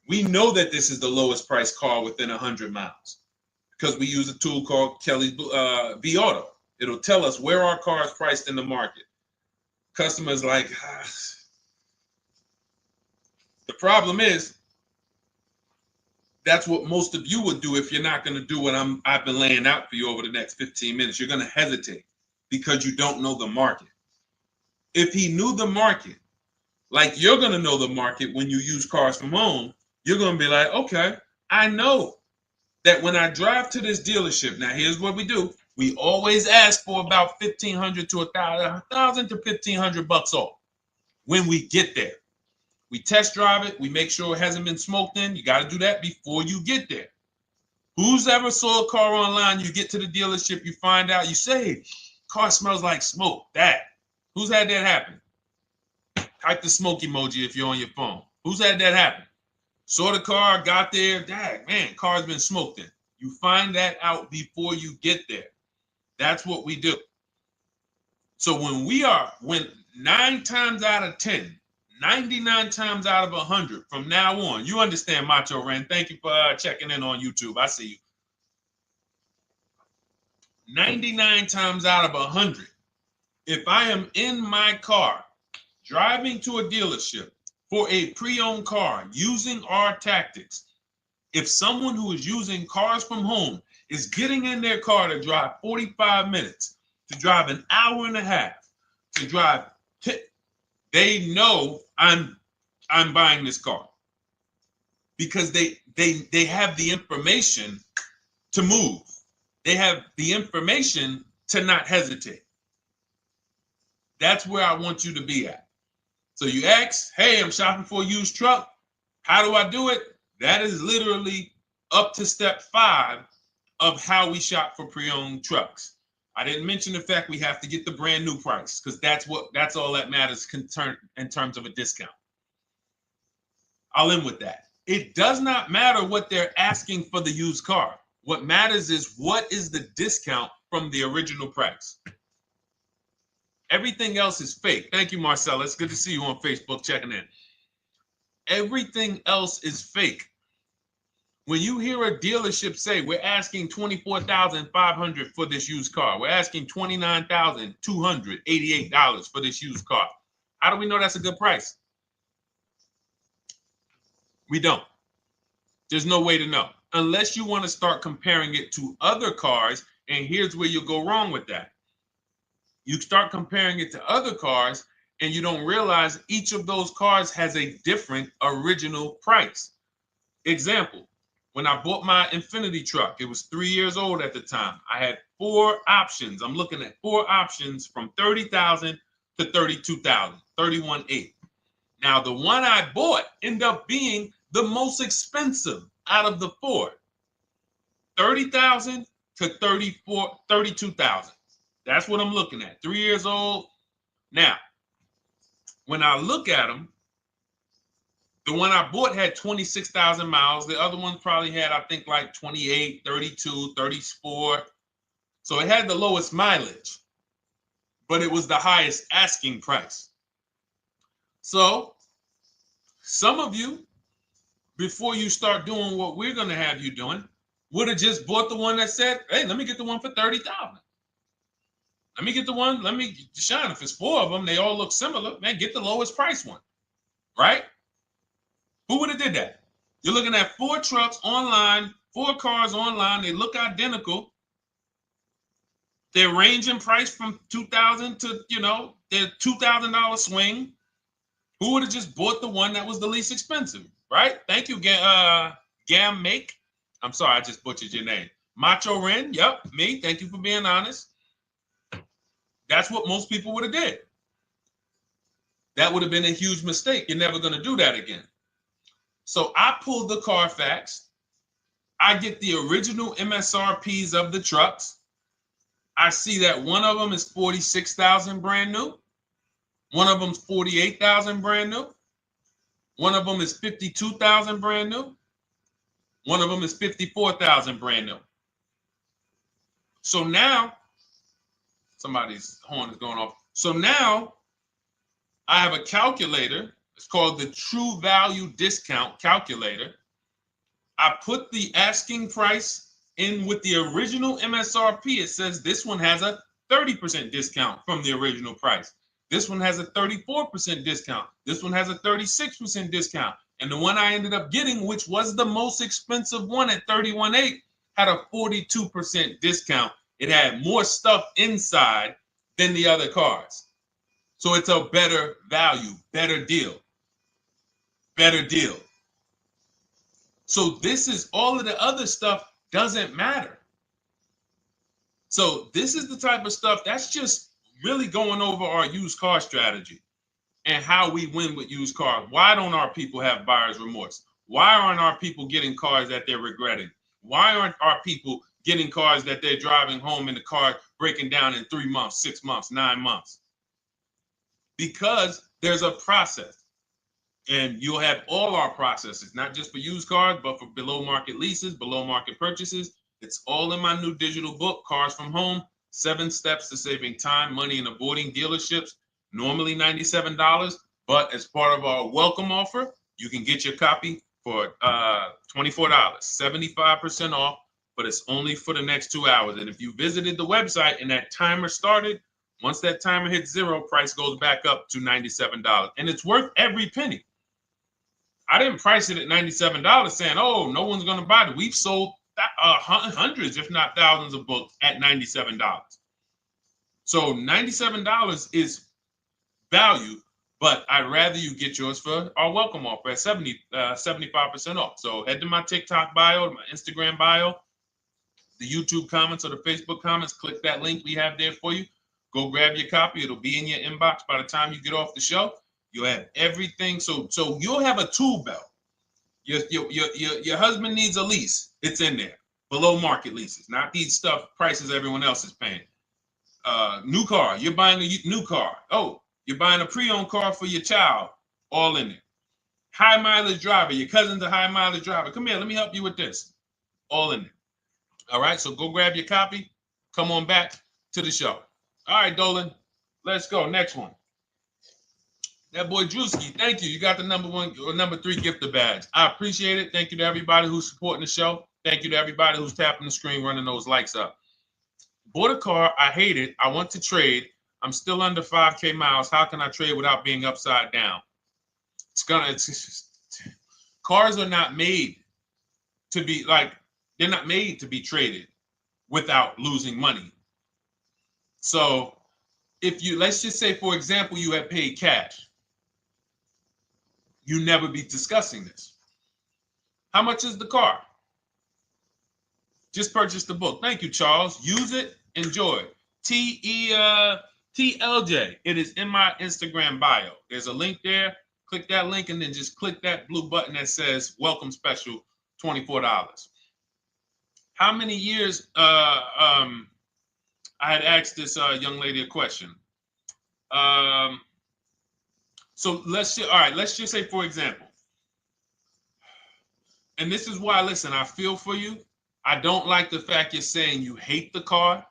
A: We know that this is the lowest price car within 100 miles because we use a tool called Kelly's V Auto. It'll tell us where our car is priced in the market. Customers like, The problem is, that's what most of you would do if you're not going to do what I've been laying out for you over the next 15 minutes. You're going to hesitate because you don't know the market. If he knew the market, like you're going to know the market when you use cars from home, you're going to be like, okay, I know that when I drive to this dealership, now here's what we do. We always ask for about $1,500 to $1,000 to $1,500 off when we get there. We test drive it. We make sure it hasn't been smoked in. You got to do that before you get there. Who's ever saw a car online? You get to the dealership, you find out, you say, car smells like smoke. That. Who's had that happen? Type the smoke emoji if you're on your phone. Who's had that happen? Saw the car, got there, dang, man, car's been smoked in. You find that out before you get there. That's what we do. So when 9 times out of 10, 99 times out of 100 from now on, you understand, Macho Ren. Thank you for checking in on YouTube. I see you. 99 times out of 100, if I am in my car driving to a dealership for a pre-owned car using our tactics, if someone who is using cars from home is getting in their car to drive 45 minutes, to drive an hour and a half, to drive they know I'm buying this car because they have the information to move. They have the information to not hesitate. That's where I want you to be at. So you ask, hey, I'm shopping for a used truck. How do I do it? That is literally up to step 5 of how we shop for pre-owned trucks. I didn't mention the fact we have to get the brand new price because that's all that matters in terms of a discount. I'll end with that. It does not matter what they're asking for the used car. What matters is what is the discount from the original price. Everything else is fake. Thank you, Marcella. It's good to see you on Facebook checking in. Everything else is fake. When you hear a dealership say, we're asking $24,500 for this used car, we're asking $29,288 for this used car, how do we know that's a good price? We don't. There's no way to know unless you want to start comparing it to other cars. And here's where you'll go wrong with that. You start comparing it to other cars and you don't realize each of those cars has a different original price. Example, when I bought my Infinity truck, it was 3 years old at the time. I had 4 options. I'm looking at 4 options from $30,000 to $32,000, $31,800. Now, the one I bought ended up being the most expensive out of the 4. $30,000 to $32,000. That's what I'm looking at. 3 years old. Now, when I look at them, the one I bought had 26,000 miles. The other one probably had, I think, like 28, 32, 34. So it had the lowest mileage, but it was the highest asking price. So some of you, before you start doing what we're going to have you doing, would have just bought the one that said, hey, let me get the one for $30,000. Let me get the one, Deshone, if it's 4 of them, they all look similar, man, get the lowest price one, right? Who would have did that? You're looking at 4 trucks online, 4 cars online, they look identical. They range in price from $2,000 to, their $2,000 swing. Who would have just bought the one that was the least expensive, right? Thank you, Gam Make. I'm sorry, I just butchered your name. Macho Ren, yep, me. Thank you for being honest. That's what most people would have did. That would have been a huge mistake. You're never going to do that again. So I pulled the Carfax. I get the original MSRPs of the trucks. I see that one of them is $46,000 brand new. One of them's $48,000 brand new. One of them is $52,000 brand new. One of them is $54,000 brand new. So now, somebody's horn is going off. So now I have a calculator. It's called the True Value Discount Calculator. I put the asking price in with the original MSRP. It says this one has a 30% discount from the original price. This one has a 34% discount. This one has a 36% discount. And the one I ended up getting, which was the most expensive one at $31,800, had a 42% discount. It had more stuff inside than the other cars. So it's a better value, better deal. Better deal. So this is all of the other stuff doesn't matter. So this is the type of stuff that's just really going over our used car strategy and how we win with used cars. Why don't our people have buyer's remorse? Why aren't our people getting cars that they're regretting? Why aren't our people getting cars that they're driving home and the car breaking down in 3 months, 6 months, 9 months? Because there's a process. And you'll have all our processes, not just for used cars, but for below market leases, below market purchases. It's all in my new digital book, Cars from Home, 7 Steps to Saving Time, Money, and Avoiding Dealerships. Normally $97, but as part of our welcome offer, you can get your copy for $24, 75% off, but it's only for the next 2 hours. And if you visited the website and that timer started, once that timer hits 0, price goes back up to $97. And it's worth every penny. I didn't price it at $97 saying, oh, no one's going to buy it. We've sold hundreds, if not thousands of books at $97. So $97 is value, But I'd rather you get yours for our welcome offer at 75% off. So head to my TikTok bio, my Instagram bio, the YouTube comments or the Facebook comments. Click that link we have there for you. Go grab your copy. It'll be in your inbox by the time you get off the show. You'll have everything. So you'll have a tool belt. Your husband needs a lease. It's in there. Below market leases, not these stuff prices everyone else is paying. New car. You're buying a new car. Oh, you're buying a pre-owned car for your child. All in there. High mileage driver. Your cousin's a high mileage driver. Come here. Let me help you with this. All in there. All right. So go grab your copy. Come on back to the show. All right, Dolan. Let's go. Next one. That boy Drewski, thank you. You got the number 1 or number 3 gifter badge. I appreciate it. Thank you to everybody who's supporting the show. Thank you to everybody who's tapping the screen, running those likes up. Bought a car. I hate it. I want to trade. I'm still under 5K miles. How can I trade without being upside down? Cars are not made to be they're not made to be traded without losing money. So let's just say, for example, you had paid cash. You never be discussing this. How much is the car? Just purchase the book. Thank you, Charles. Use it. Enjoy. TLJ. It is in my Instagram bio. There's a link there. Click that link and then just click that blue button that says welcome special, $24. How many years? I had asked this young lady a question. So let's just say, for example, and this is why, listen, I feel for you. I don't like the fact you're saying you hate the car.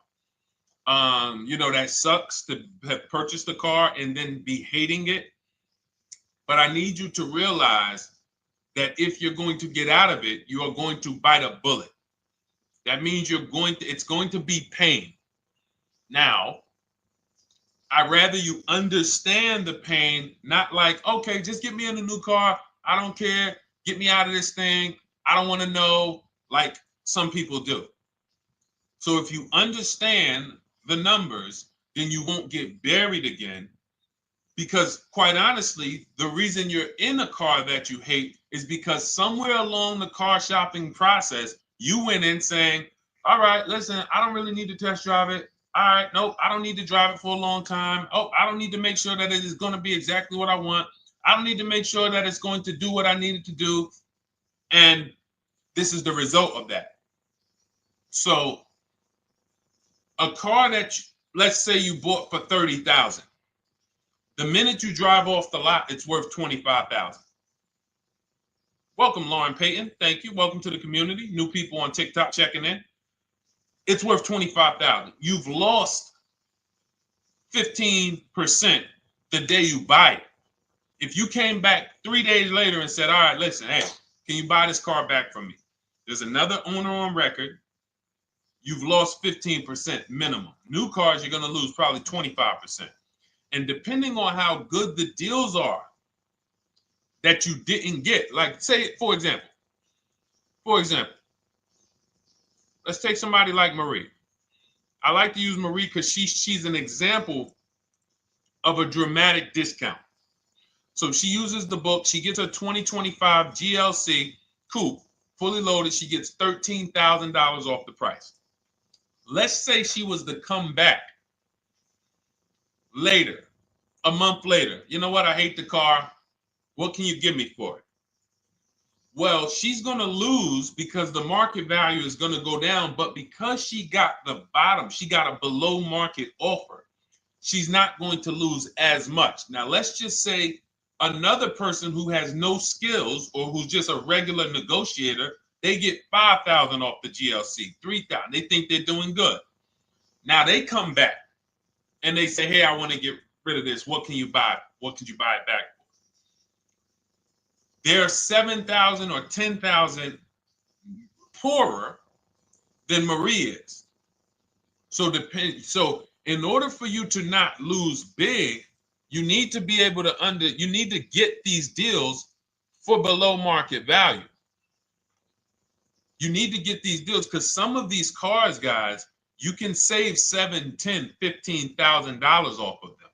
A: That sucks to have purchased the car and then be hating it. But I need you to realize that if you're going to get out of it, you are going to bite a bullet. That means it's going to be pain. Now, I'd rather you understand the pain, not like, okay, just get me in a new car. I don't care. Get me out of this thing. I don't want to know, like some people do. So if you understand the numbers, then you won't get buried again. Because quite honestly, the reason you're in a car that you hate is because somewhere along the car shopping process, you went in saying, all right, listen, I don't really need to test drive it. All right, nope, I don't need to drive it for a long time. Oh, I don't need to make sure that it is going to be exactly what I want. I don't need to make sure that it's going to do what I need it to do. And this is the result of that. So a car that, let's say you bought for $30,000. The minute you drive off the lot, it's worth $25,000. Welcome, Lauren Payton. Thank you. Welcome to the community. New people on TikTok checking in. It's worth $25,000. You've lost 15% the day you buy it. If you came back 3 days later and said, all right, listen, hey, can you buy this car back from me? There's another owner on record. You've lost 15% minimum. New cars, you're going to lose probably 25%. And depending on how good the deals are that you didn't get, like say, for example, let's take somebody like Marie. I like to use Marie because she's an example of a dramatic discount. So she uses the book. She gets her 2025 GLC coupe, fully loaded. She gets $13,000 off the price. Let's say she was to come back later, a month later. You know what? I hate the car. What can you give me for it? Well, she's going to lose because the market value is going to go down. But because she got the bottom, she got a below market offer, she's not going to lose as much. Now, let's just say another person who has no skills or who's just a regular negotiator, they get $5,000 off the GLC, $3,000. They think they're doing good. Now they come back and they say, hey, I want to get rid of this. What can you buy? What could you buy it back for? They're 7,000 or 10,000 poorer than Marie is. So in order for you to not lose big, you need to be able to you need to get these deals for below market value. You need to get these deals because some of these cars, guys, you can save $7,000, $10,000, $15,000 off of them.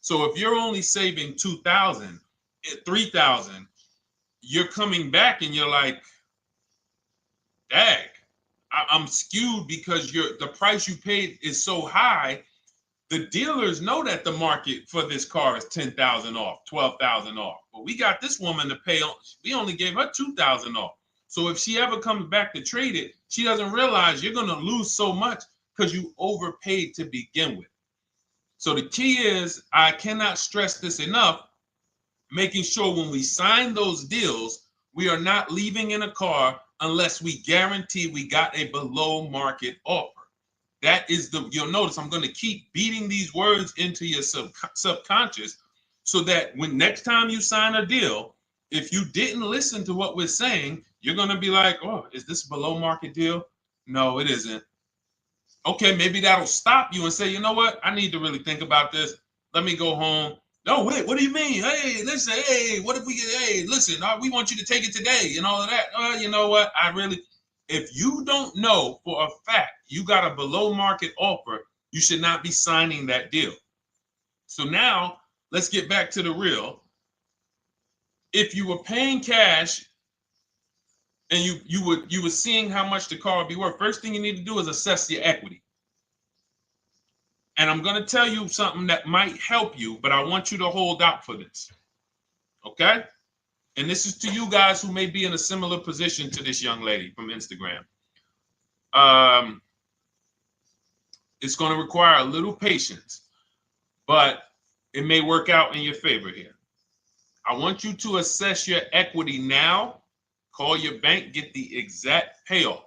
A: So if you're only saving 2,000, 3,000, you're coming back and you're like, dag, I'm skewed because the price you paid is so high. The dealers know that the market for this car is 10,000 off, 12,000 off. But we got this woman to pay. We only gave her 2,000 off. So if she ever comes back to trade it, she doesn't realize you're going to lose so much because you overpaid to begin with. So the key is, I cannot stress this enough, making sure when we sign those deals, we are not leaving in a car unless we guarantee we got a below market offer. That is you'll notice I'm going to keep beating these words into your subconscious so that when next time you sign a deal, if you didn't listen to what we're saying, you're going to be like, oh, is this a below market deal? No, it isn't. Okay, maybe that'll stop you and say, you know what? I need to really think about this. Let me go home. No, wait, what do you mean? Hey, listen, hey, what if we get, hey, listen, we want you to take it today and all of that. You know what? If you don't know for a fact you got a below market offer, you should not be signing that deal. So now let's get back to the real. If you were paying cash and you were seeing how much the car would be worth, first thing you need to do is assess your equity. And I'm going to tell you something that might help you, but I want you to hold out for this. Okay? And this is to you guys who may be in a similar position to this young lady from Instagram. It's going to require a little patience, but it may work out in your favor here. I want you to assess your equity now, call your bank, get the exact payoff.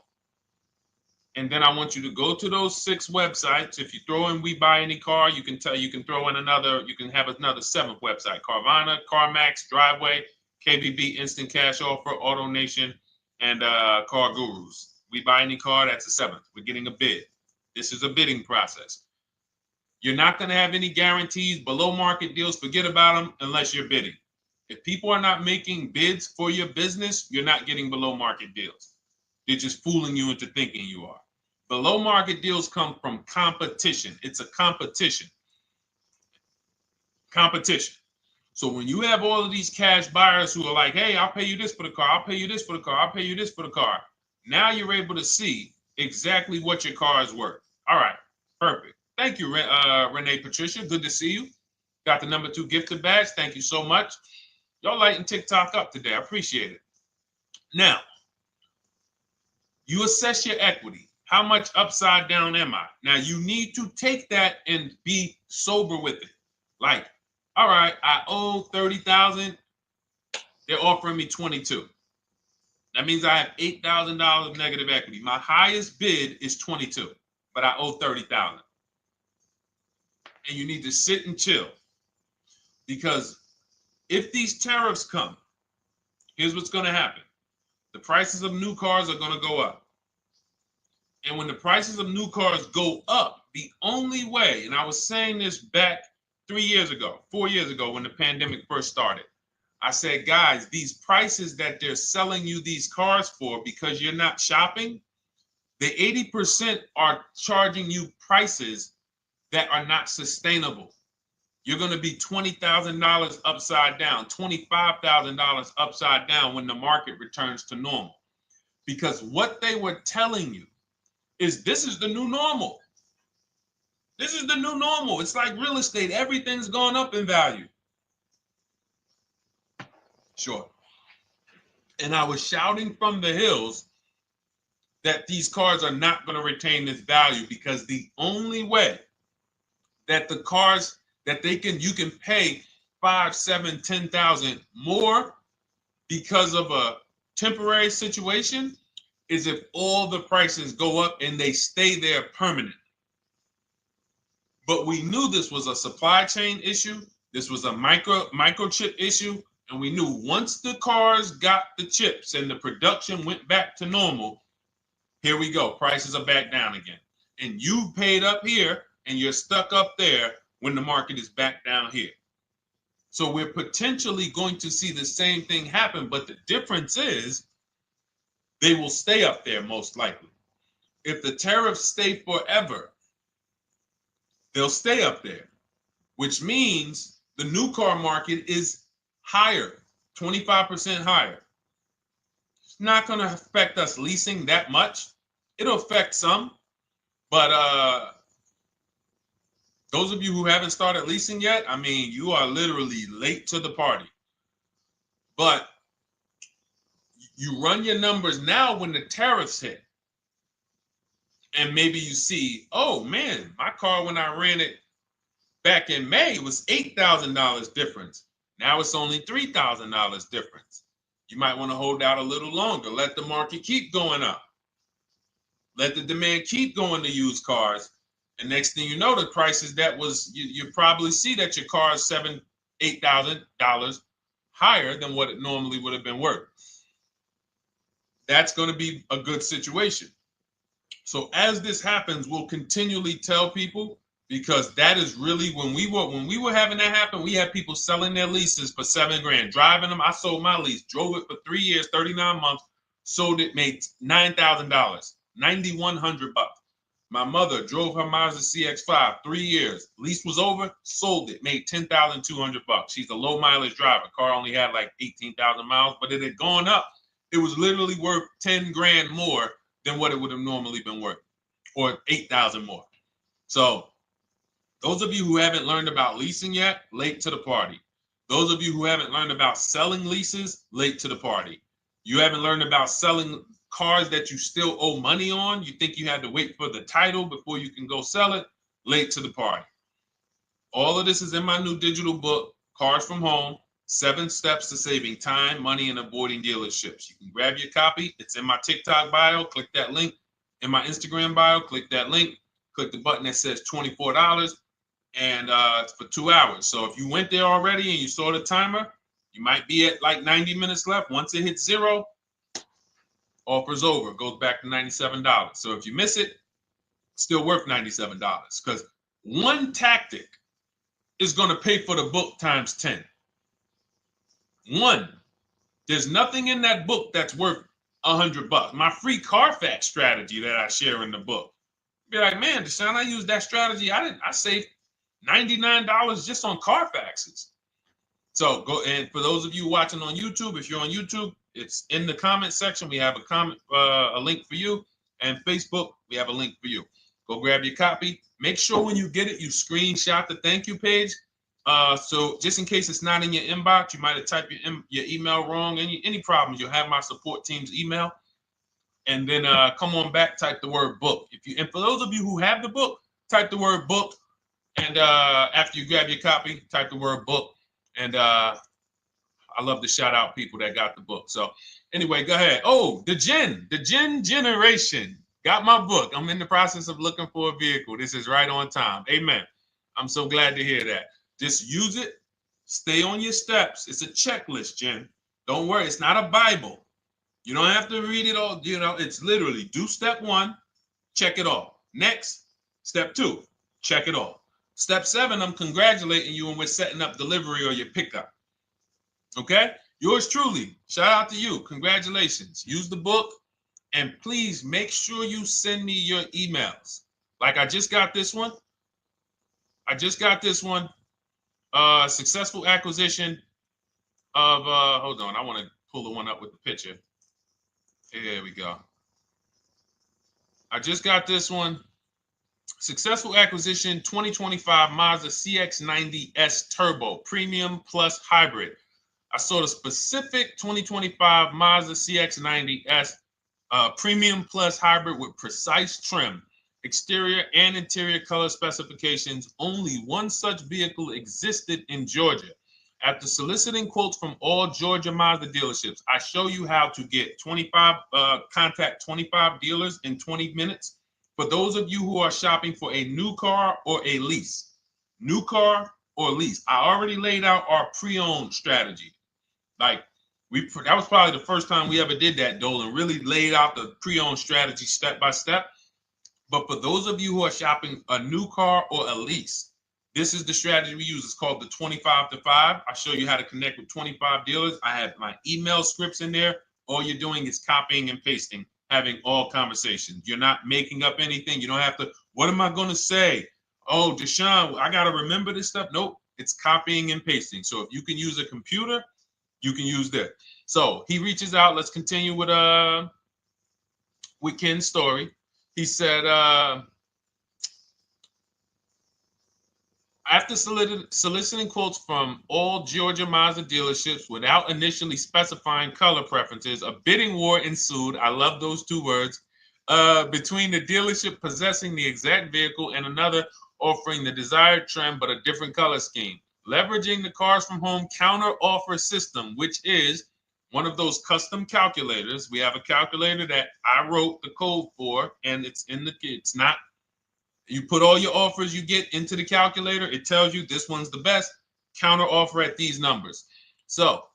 A: And then I want you to go to those 6 websites. If you throw in We Buy Any Car, you can throw in you can have another 7th website: Carvana, CarMax, Driveway, KBB, Instant Cash Offer, AutoNation, and Car Gurus. We Buy Any Car, that's the 7th. We're getting a bid. This is a bidding process. You're not going to have any guarantees, below market deals, forget about them unless you're bidding. If people are not making bids for your business, you're not getting below market deals. They're just fooling you into thinking you are. Below market deals come from competition. It's a competition. Competition. So when you have all of these cash buyers who are like, hey, I'll pay you this for the car, I'll pay you this for the car, I'll pay you this for the car. Now you're able to see exactly what your car is worth. All right, perfect. Thank you, Renee Patricia. Good to see you. Got the number 2 gifted badge. Thank you so much. Y'all lighting TikTok up today. I appreciate it. Now, you assess your equity. How much upside down am I? Now, you need to take that and be sober with it. Like, all right, I owe 30,000. They're offering me 22. That means I have $8,000 of negative equity. My highest bid is 22, but I owe 30,000. And you need to sit and chill, because if these tariffs come, here's what's going to happen. The prices of new cars are going to go up. And when the prices of new cars go up, the only way, and I was saying this back 4 years ago, when the pandemic first started, I said, guys, these prices that they're selling you these cars for because you're not shopping, the 80% are charging you prices that are not sustainable. You're going to be $20,000 upside down, $25,000 upside down when the market returns to normal. Because what they were telling you is this is the new normal. This is the new normal. It's like real estate. Everything's gone up in value. Sure. And I was shouting from the hills that these cars are not going to retain this value, because the only way that the cars that you can pay 5, 7, 10,000 more because of a temporary situation is if all the prices go up and they stay there permanently. But we knew this was a supply chain issue. This was a microchip issue. And we knew once the cars got the chips and the production went back to normal, here we go. Prices are back down again. And you paid up here and you're stuck up there when the market is back down here. So we're potentially going to see the same thing happen, but the difference is they will stay up there most likely. If the tariffs stay forever, they'll stay up there. which means the new car market is higher, 25% higher. It's not going to affect us leasing that much. It'll affect some, but those of you who haven't started leasing yet, I mean, you are literally late to the party. But you run your numbers now when the tariffs hit. And maybe you see, oh man, my car when I ran it back in May was $8,000 difference. Now it's only $3,000 difference. You might want to hold out a little longer. Let the market keep going up. Let the demand keep going to used cars. And next thing you know, the prices that was, you probably see that your car is $7,000, $8,000 higher than what it normally would have been worth. That's going to be a good situation. So as this happens, we'll continually tell people, because that is really when we were having that happen, we had people selling their leases for $7,000, driving them. I sold my lease, drove it for 3 years, 39 months, sold it, made $9,000, $9,100. My mother drove her Mazda CX-5, 3 years, lease was over, sold it, made $10,200. She's a low mileage driver. Car only had like 18,000 miles, but it had gone up. It was literally worth $10,000 more than what it would have normally been worth, or 8,000 more. So those of you who haven't learned about leasing yet, late to the party. Those of you who haven't learned about selling leases, late to the party. You haven't learned about selling cars that you still owe money on. You think you had to wait for the title before you can go sell it, late to the party. All of this is in my new digital book, Cars from Home, 7 Steps to Saving Time, Money, and Avoiding Dealerships. You can grab your copy. It's in my TikTok bio. Click that link. In my Instagram bio, click that link. Click the button that says $24, and it's for 2 hours. So if you went there already and you saw the timer, you might be at like 90 minutes left. Once it hits 0, offer's over. It goes back to $97. So if you miss it, it's still worth $97, because one tactic is going to pay for the book times 10. One, there's nothing in that book that's worth $100. My free Carfax strategy that I share in the book. Be like, man, Deshone, I used that strategy. I saved $99 just on Carfaxes. So go, and for those of you watching on YouTube, if you're on YouTube, it's in the comment section. We have a link for you, and Facebook, we have a link for you. Go grab your copy. Make sure when you get it, you screenshot the thank you page. So just in case it's not in your inbox, you might have typed your email wrong. Any problems, you'll have my support team's email. And then come on back, type the word book. And for those of you who have the book, type the word book. And after you grab your copy, type the word book. And I love to shout out people that got the book. So anyway, go ahead. Oh, the Gen Generation got my book. I'm in the process of looking for a vehicle. This is right on time. Amen. I'm so glad to hear that. Just use it. Stay on your steps. It's a checklist, Jen. Don't worry. It's not a Bible. You don't have to read it all. You know, it's literally do step 1, check it off. Next, step 2, check it off. Step 7, I'm congratulating you and we're setting up delivery or your pickup. Okay? Yours truly. Shout out to you. Congratulations. Use the book, and please make sure you send me your emails. Like I just got this one. Successful acquisition of, hold on, I want to pull the one up with the picture. Here we go. I just got this one. Successful acquisition 2025 Mazda CX-90S Turbo Premium Plus Hybrid. I saw the specific 2025 Mazda CX-90S Premium Plus Hybrid with precise trim, exterior and interior color specifications. Only one such vehicle existed in Georgia. After soliciting quotes from all Georgia Mazda dealerships, I show you how to get contact 25 dealers in 20 minutes. For those of you who are shopping for a new car or a lease, new car or lease, I already laid out our pre-owned strategy. Like that was probably the first time we ever did that, Dolan, really laid out the pre-owned strategy step by step. But for those of you who are shopping a new car or a lease, this is the strategy we use. It's called the 25 to 5. I show you how to connect with 25 dealers. I have my email scripts in there. All you're doing is copying and pasting, having all conversations. You're not making up anything. You don't have to, what am I going to say? Oh, Deshone, I got to remember this stuff. Nope, it's copying and pasting. So if you can use a computer, you can use that. So he reaches out. Let's continue with Ken's story. He said, after soliciting quotes from all Georgia Mazda dealerships without initially specifying color preferences, a bidding war ensued. I love those two words. Between the dealership possessing the exact vehicle and another offering the desired trim but a different color scheme. Leveraging the Cars from Home counter offer system, which is one of those custom calculators. We have a calculator that I wrote the code for, and it's not. You put all your offers you get into the calculator. It tells you this one's the best. Counter offer at these numbers. So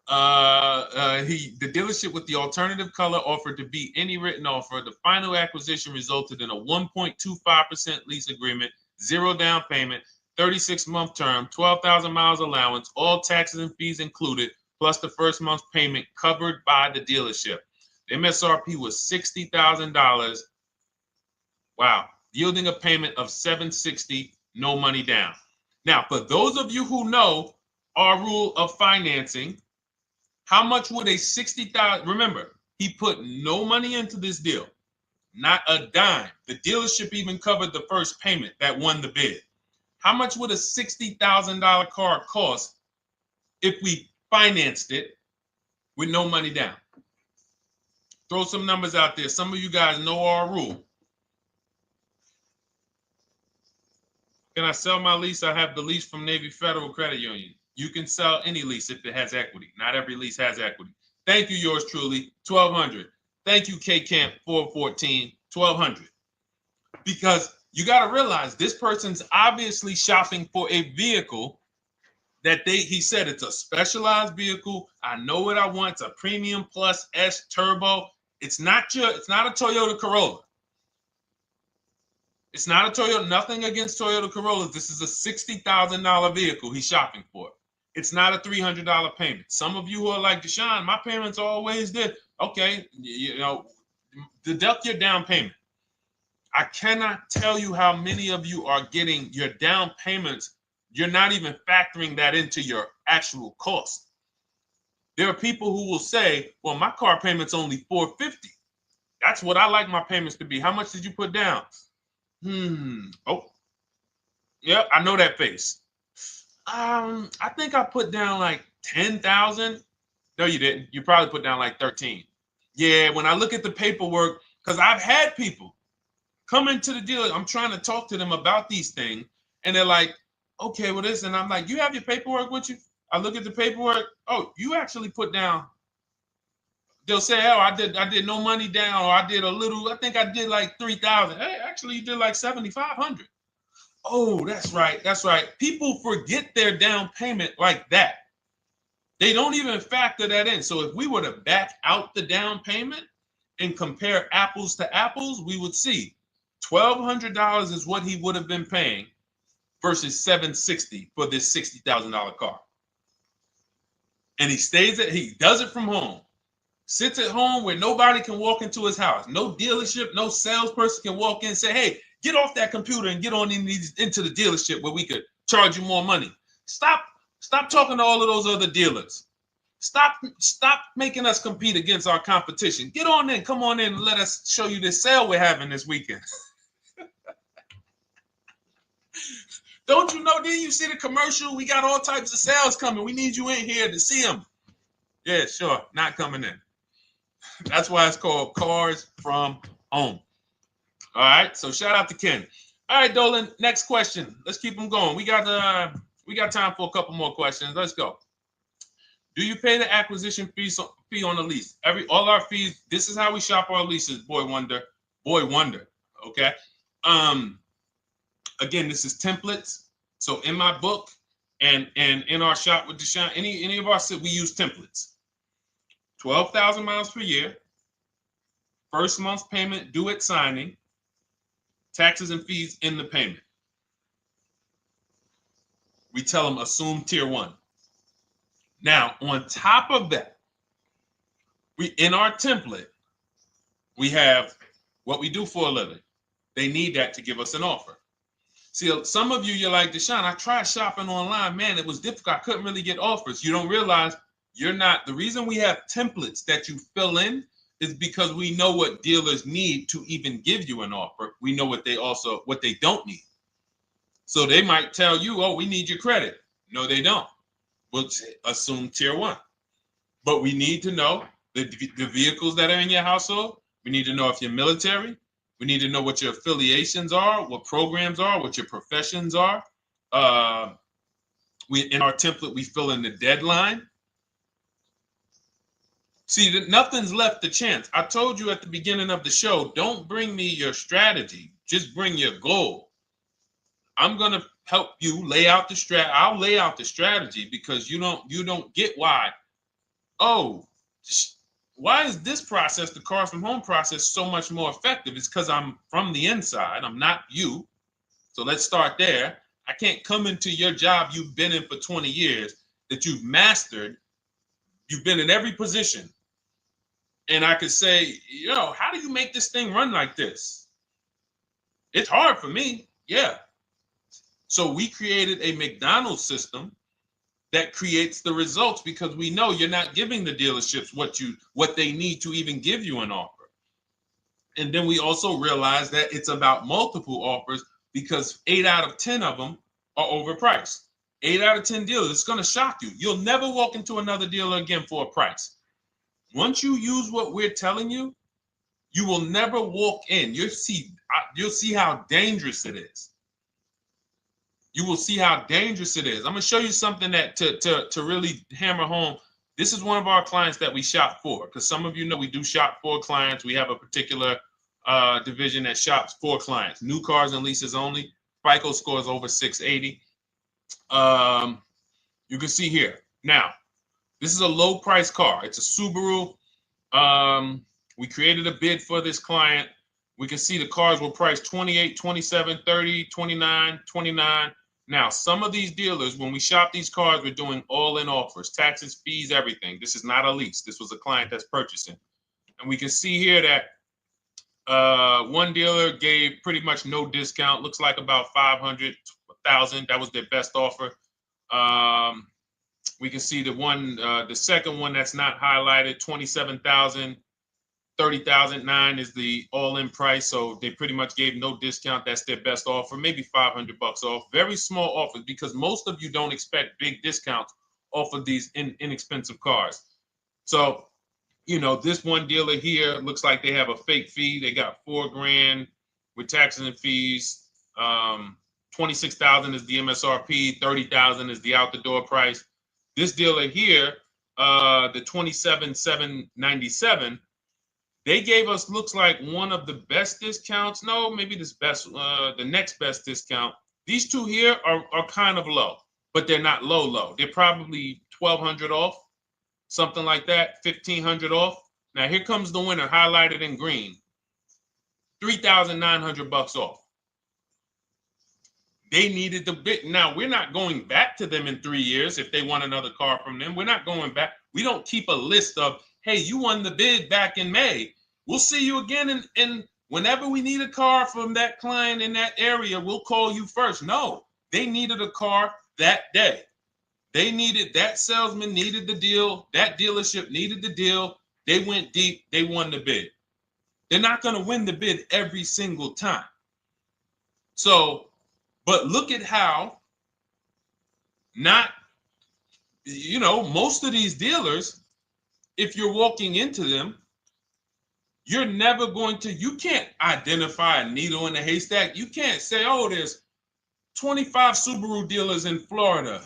A: the dealership with the alternative color offered to beat any written offer. The final acquisition resulted in a 1.25% lease agreement, 0 down payment, 36-month term, 12,000 miles allowance, all taxes and fees included, plus the first month's payment covered by the dealership. The MSRP was $60,000. Wow. Yielding a payment of $760, no money down. Now, for those of you who know our rule of financing, how much would a $60,000? Remember, he put no money into this deal, not a dime. The dealership even covered the first payment that won the bid. How much would a $60,000 car cost if we financed it with no money down? Throw some numbers out there. Some of you guys know our rule. Can I sell my lease? I have the lease from Navy Federal Credit Union. You can sell any lease if it has equity. Not every lease has equity. Thank you, yours truly, 1200. Thank you, K Camp 414, 1200. Because you got to realize this person's obviously shopping for a vehicle that he said it's a specialized vehicle. I know what I want. It's a premium plus S turbo. It's not a Toyota Corolla. It's not a Toyota, nothing against Toyota Corollas. This is a $60,000 vehicle he's shopping for. It's not a $300 payment. Some of you who are like, Deshone, my payments are always there. Okay, deduct your down payment. I cannot tell you how many of you are getting your down payments. You're not even factoring that into your actual cost. There are people who will say, well, my car payment's only $450. That's what I like my payments to be. How much did you put down? Oh, yep, I know that face. I think I put down like 10,000. No, you didn't. You probably put down like 13. Yeah, when I look at the paperwork, because I've had people come into the dealer. I'm trying to talk to them about these things, and they're like, okay, well, this, and I'm like, you have your paperwork with you? I look at the paperwork. Oh, you actually put down. They'll say, oh, I did no money down, or I did a little, I think I did like 3,000. Hey, actually you did like 7,500. Oh, that's right. People forget their down payment like that. They don't even factor that in. So if we were to back out the down payment and compare apples to apples, we would see $1,200 is what he would have been paying versus $760 for this $60,000 car. And he does it from home. Sits at home where nobody can walk into his house. No dealership, no salesperson can walk in and say, hey, get off that computer and get on into the dealership where we could charge you more money. Stop talking to all of those other dealers. Stop making us compete against our competition. Get on in, come on in and let us show you this sale we're having this weekend. Don't you know, didn't you see the commercial? We got all types of sales coming. We need you in here to see them. Yeah, sure, not coming in. That's why it's called Cars from Home. All right, so shout out to Ken. All right, Dolan, next question. Let's keep them going. We got time for a couple more questions. Let's go. Do you pay the acquisition fee on the lease? All our fees. This is how we shop our leases. Boy wonder. Okay. Again, this is templates. So in my book and in our shop with Deshone, any of our we use templates. 12,000 miles per year. First month's payment due at signing. Taxes and fees in the payment. We tell them assume tier 1. Now, on top of that, in our template, we have what we do for a living. They need that to give us an offer. See, some of you, you're like, Deshone, I tried shopping online. Man, it was difficult. I couldn't really get offers. You don't realize you're not. The reason we have templates that you fill in is because we know what dealers need to even give you an offer. We know what they don't need. So they might tell you, oh, we need your credit. No, they don't. We'll assume tier 1. But we need to know the vehicles that are in your household. We need to know if you're military. We need to know what your affiliations are, what programs are, what your professions are. In our template, we fill in the deadline. See, nothing's left to chance. I told you at the beginning of the show, don't bring me your strategy. Just bring your goal. I'm going to help you lay out the strategy. I'll lay out the strategy because you don't get why. Oh, why is this process, the Cars from Home process, so much more effective? It's because I'm from the inside. I'm not you. So let's start there. I can't come into your job you've been in for 20 years, that you've mastered. You've been in every position. And I could say, how do you make this thing run like this? It's hard for me. Yeah. So we created a McDonald's system that creates the results because we know you're not giving the dealerships what they need to even give you an offer. And then we also realize that it's about multiple offers because 8 out of 10 of them are overpriced. 8 out of 10 dealers, it's going to shock you. You'll never walk into another dealer again for a price. Once you use what we're telling you, you will never walk in. You'll see how dangerous it is. You will see how dangerous it is. I'm going to show you something that to really hammer home. This is one of our clients that we shop for, because some of you know we do shop for clients. We have a particular division that shops for clients. New cars and leases only. FICO scores over 680. You can see here. Now, this is a low price car. It's a Subaru. We created a bid for this client. We can see the cars were priced 28, 27, 30, 29, 29. Now, some of these dealers, when we shop these cars, we're doing all-in offers, taxes, fees, everything. This is not a lease. This was a client that's purchasing. And we can see here that one dealer gave pretty much no discount. Looks like about 500, 1,000. That was their best offer. We can see the second one that's not highlighted, 27,000. 30,009 is the all-in price, so they pretty much gave no discount. That's their best offer, maybe $500 off. Very small offers because most of you don't expect big discounts off of these inexpensive cars. So, this one dealer here looks like they have a fake fee. They got $4,000 with taxes and fees. 26,000 is the MSRP. 30,000 is the out-the-door price. This dealer here, the 27,797. They gave us, looks like, one of the best discounts. No, maybe the next best discount. These two here are kind of low, but they're not low. They're probably 1,200 off, something like that, 1,500 off. Now here comes the winner, highlighted in green, 3,900 off. They needed the bid. Now we're not going back to them in 3 years if they want another car from them. We're not going back. We don't keep a list of, hey, you won the bid back in May. We'll see you again. And whenever we need a car from that client in that area, we'll call you first. No, they needed a car that day. That salesman needed the deal. That dealership needed the deal. They went deep. They won the bid. They're not going to win the bid every single time. So, but look at how most of these dealers, if you're walking into them, you're never you can't identify a needle in a haystack. You can't say, oh, there's 25 Subaru dealers in Florida.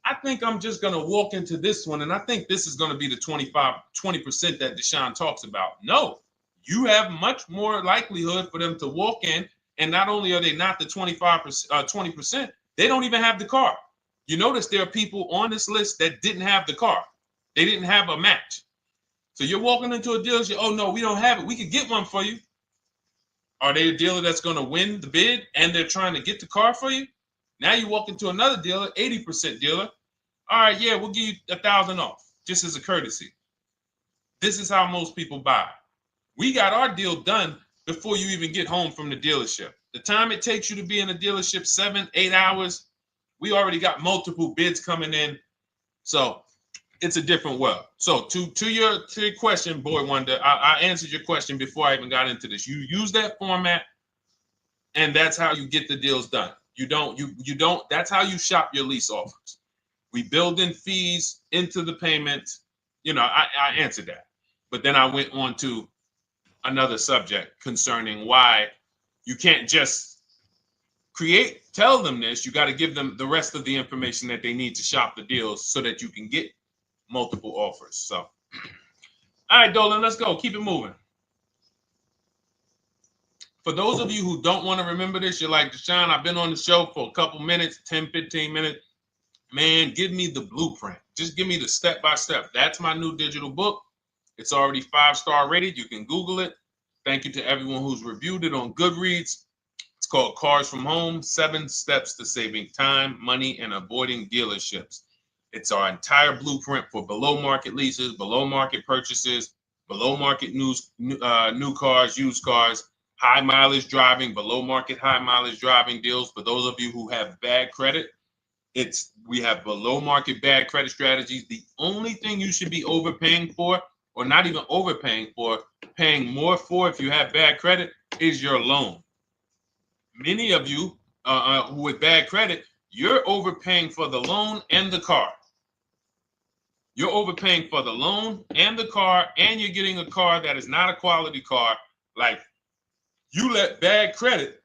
A: I think I'm just going to walk into this one, and I think this is going to be the 20% that Deshone talks about. No, you have much more likelihood for them to walk in, and not only are they not the 20%, they don't even have the car. You notice there are people on this list that didn't have the car. They didn't have a match. So you're walking into a dealership, oh, no, we don't have it. We could get one for you. Are they a dealer that's going to win the bid and they're trying to get the car for you? Now you walk into another dealer, 80% dealer. All right, yeah, we'll give you 1,000 off, just as a courtesy. This is how most people buy. We got our deal done before you even get home from the dealership. The time it takes you to be in a dealership, 7-8 hours, we already got multiple bids coming in. So it's a different world. So to your question, Boy Wonder, I answered your question before I even got into this. You use that format, and that's how you get the deals done. You don't, that's how you shop your lease offers. We build in fees into the payments. You know, I answered that. But then I went on to another subject concerning why you can't just tell them this. You got to give them the rest of the information that they need to shop the deals so that you can get multiple offers. So, all right, Dolan, let's go. Keep it moving. For those of you who don't want to remember this, you're like, Deshone, I've been on the show for a couple minutes, 10, 15 minutes. Man, give me the blueprint. Just give me the step-by-step. That's my new digital book. It's already 5-star rated. You can Google it. Thank you to everyone who's reviewed it on Goodreads. It's called Cars from Home, 7 Steps to Saving Time, Money, and Avoiding Dealerships. It's our entire blueprint for below-market leases, below-market purchases, below-market new cars, used cars, high mileage driving, below-market high mileage driving deals. For those of you who have bad credit, we have below-market bad credit strategies. The only thing you should be overpaying for, or not even overpaying for, paying more for if you have bad credit, is your loan. Many of you with bad credit, you're overpaying for the loan and the car. You're overpaying for the loan and the car, and you're getting a car that is not a quality car. Like, you let bad credit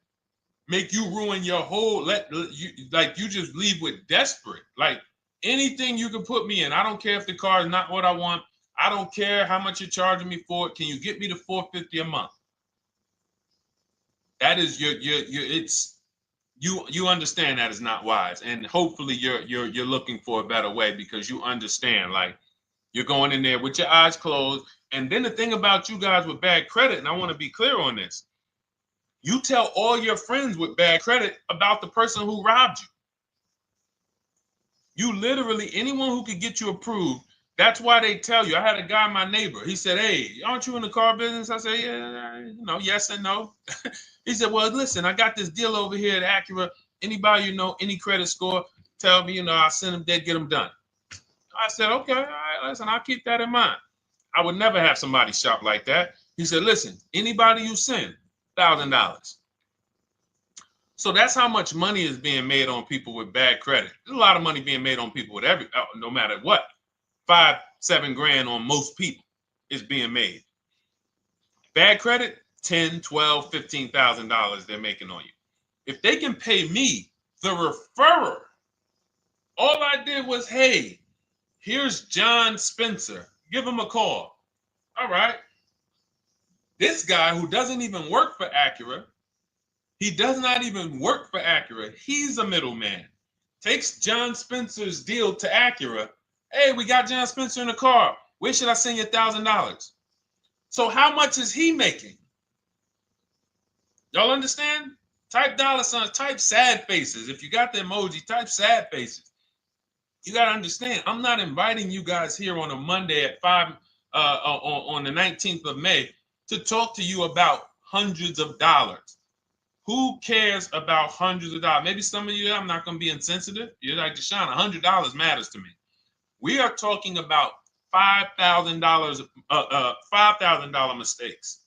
A: make you ruin your whole, you just leave with desperate. Like, anything you can put me in. I don't care if the car is not what I want. I don't care how much you're charging me for it. Can you get me to $450 a month? That is you understand that is not wise, and hopefully you're looking for a better way, because you understand, like, you're going in there with your eyes closed. And then the thing about you guys with bad credit, and I want to be clear on this, you tell all your friends with bad credit about the person who robbed you. You literally, anyone who could get you approved, that's why they tell you. I had a guy, my neighbor, he said, "Hey, aren't you in the car business?" I said, "Yeah, yes and no." He said, "Well, listen, I got this deal over here at Acura. Anybody you know, any credit score, tell me, I'll send them there, get them done." I said, "Okay, all right, listen, I'll keep that in mind." I would never have somebody shop like that. He said, "Listen, anybody you send, $1,000. So that's how much money is being made on people with bad credit. There's a lot of money being made on people with no matter what. 5-7 grand on most people is being made. Bad credit, $10, $12, $15,000 they're making on you. If they can pay me, the referrer, all I did was, hey, here's John Spencer. Give him a call. All right. This guy who doesn't even work for Acura, he does not even work for Acura. He's a middleman. Takes John Spencer's deal to Acura. Hey, we got John Spencer in the car. Where should I send you $1,000? So how much is he making? Y'all understand? Type $signs, type sad faces. If you got the emoji, type sad faces. You got to understand, I'm not inviting you guys here on a Monday at 5 on the 19th of May to talk to you about hundreds of dollars. Who cares about hundreds of dollars? Maybe some of you, I'm not going to be insensitive. You're like, Deshone, $100 matters to me. We are talking about $5,000 mistakes,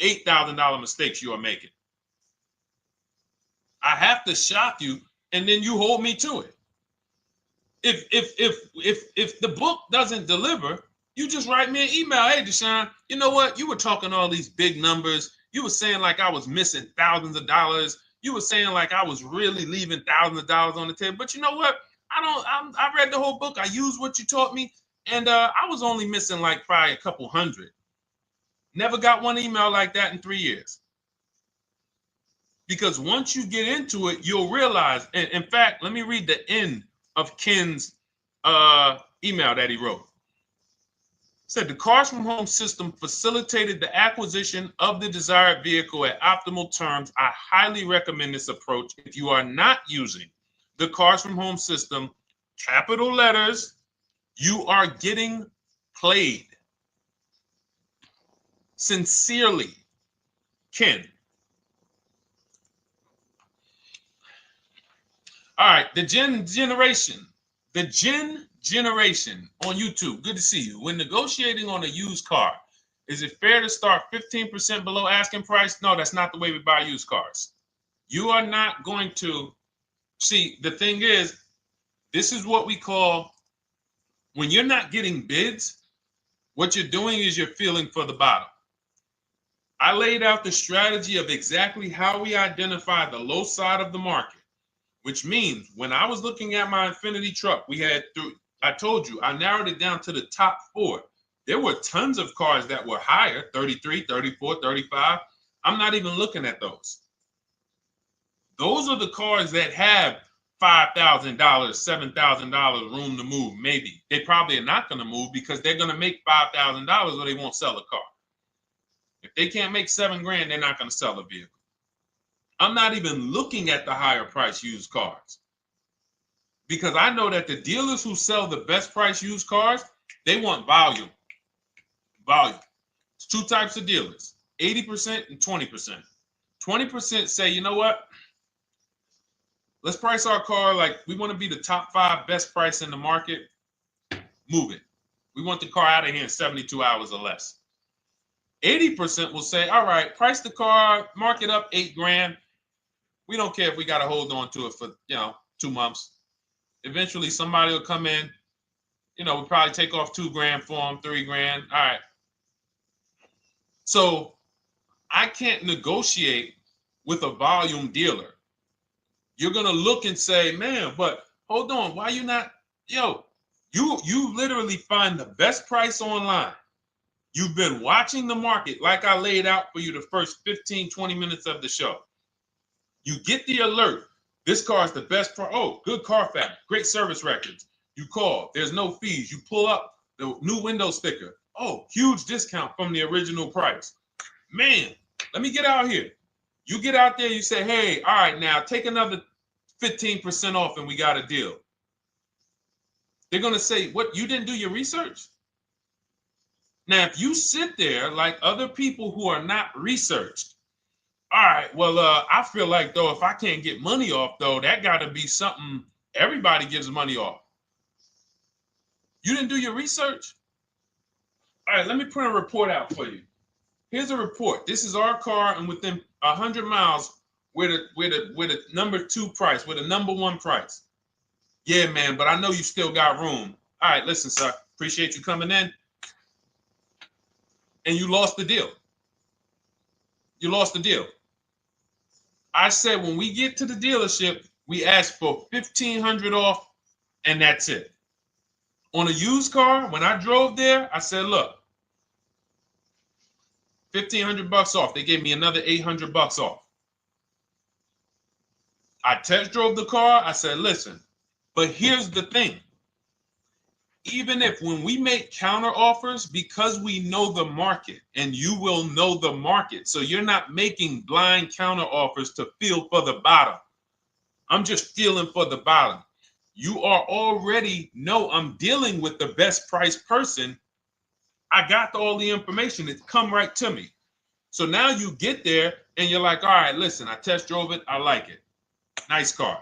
A: $8,000 mistakes you are making. I have to shock you, and then you hold me to it. If the book doesn't deliver, you just write me an email. Hey, Deshone, you know what? You were talking all these big numbers. You were saying like I was missing thousands of dollars. You were saying like I was really leaving thousands of dollars on the table. But you know what? I read the whole book. I used what you taught me. And I was only missing like probably a couple hundred. Never got one email like that in 3 years. Because once you get into it, you'll realize. And in fact, let me read the end of Ken's email that he wrote. It said, the Cars from Home system facilitated the acquisition of the desired vehicle at optimal terms. I highly recommend this approach. If you are not using the Cars from Home system, capital letters, you are getting played. Sincerely, Ken. All right, the Gen Generation on YouTube. Good to see you. When negotiating on a used car, is it fair to start 15% below asking price? No, that's not the way we buy used cars. You are not going to see. The thing is, this is what we call, when you're not getting bids, what you're doing is you're feeling for the bottom. I laid out the strategy of exactly how we identify the low side of the market, which means when I was looking at my Infinity truck, I told you, I narrowed it down to the top 4. There were tons of cars that were higher, 33, 34, 35. I'm not even looking at those. Those are the cars that have $5,000, $7,000 room to move. Maybe they probably are not going to move because they're going to make $5,000 or they won't sell a car. If they can't make $7,000, they're not going to sell a vehicle. I'm not even looking at the higher price used cars because I know that the dealers who sell the best price used cars, they want volume. Volume. It's 2 types of dealers, 80% and 20%. 20% say, you know what? Let's price our car like we want to be the top 5 best price in the market. Move it. We want the car out of here in 72 hours or less. 80% will say, all right, price the car, mark it up $8,000. We don't care if we got to hold on to it for 2 months. Eventually, somebody will come in. We'll probably take off $2,000 for them, $3,000. All right. So I can't negotiate with a volume dealer. You're gonna look and say, man, but hold on, why you not? You literally find the best price online. You've been watching the market like I laid out for you the first 15, 20 minutes of the show. You get the alert. This car is the best price. Oh, good Carfax, great service records. You call, there's no fees. You pull up the new window sticker. Oh, huge discount from the original price. Man, let me get out here. You get out there, you say, hey, all right, now take another 15% off and we got a deal. They're going to say, what, you didn't do your research? Now, if you sit there like other people who are not researched, all right, well, I feel like, though, if I can't get money off, though, that got to be something everybody gives money off. You didn't do your research? All right, let me print a report out for you. Here's a report. This is our car, and within 100 miles, we're the number 2 price, we're the number 1 price. Yeah, man, but I know you still got room. All right, listen, sir, appreciate you coming in. And you lost the deal. You lost the deal. I said when we get to the dealership, we ask for $1,500 off, and that's it. On a used car, when I drove there, I said, look, $1,500 off. They gave me another $800 off. I test drove the car. I said, listen, but here's the thing. Even if when we make counter offers, because we know the market, and you will know the market, so you're not making blind counter offers to feel for the bottom. I'm just feeling for the bottom. You are already know I'm dealing with the best price person. I got all the information. It's come right to me. So now you get there and you're like, all right, listen, I test drove it. I like it. Nice car.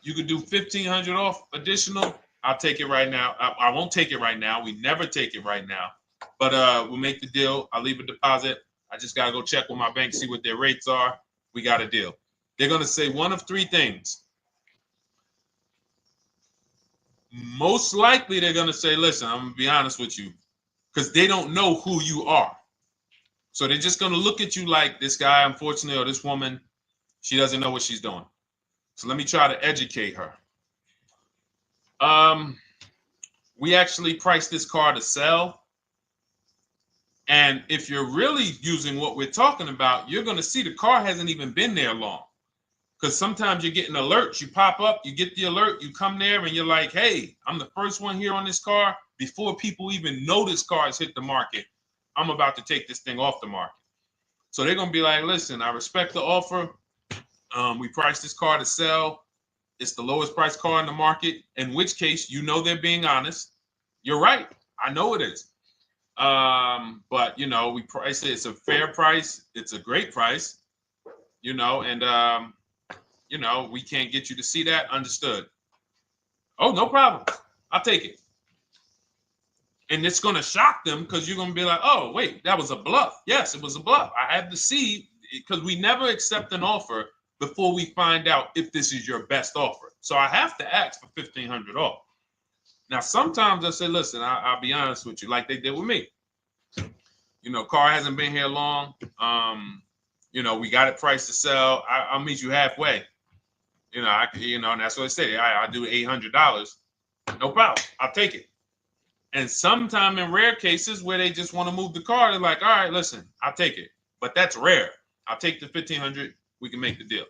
A: You could do $1,500 off additional. I'll take it right now. I won't take it right now. We never take it right now. But we'll make the deal. I'll leave a deposit. I just got to go check with my bank, see what their rates are. We got a deal. They're going to say one of 3 things. Most likely they're going to say, listen, I'm going to be honest with you, because they don't know who you are. So they're just going to look at you like this guy, unfortunately, or this woman, she doesn't know what she's doing. So let me try to educate her. We actually priced this car to sell. And if you're really using what we're talking about, you're going to see the car hasn't even been there long. Because sometimes you're getting alerts. You pop up, you get the alert, you come there, and you're like, hey, I'm the first one here on this car. Before people even know this car has hit the market, I'm about to take this thing off the market. So they're going to be like, listen, I respect the offer. We priced this car to sell. It's the lowest price car in the market, in which case, you know they're being honest. You're right. I know it is. But, we price it. It's a fair price. It's a great price, and, you know, we can't get you to see that. Understood. Oh, no problem. I'll take it. And it's going to shock them because you're going to be like, oh, wait, that was a bluff. Yes, it was a bluff. I had to see, because we never accept an offer before we find out if this is your best offer. So I have to ask for $1,500 off. Now, sometimes I say, listen, I'll be honest with you, like they did with me. You know, car hasn't been here long. You know, we got it priced to sell. I'll meet you halfway. You know, and that's what I say. I do $800. No problem. I'll take it. And sometime in rare cases where they just want to move the car, they're like, all right, listen, I'll take it. But that's rare. I'll take the $1,500. We can make the deal.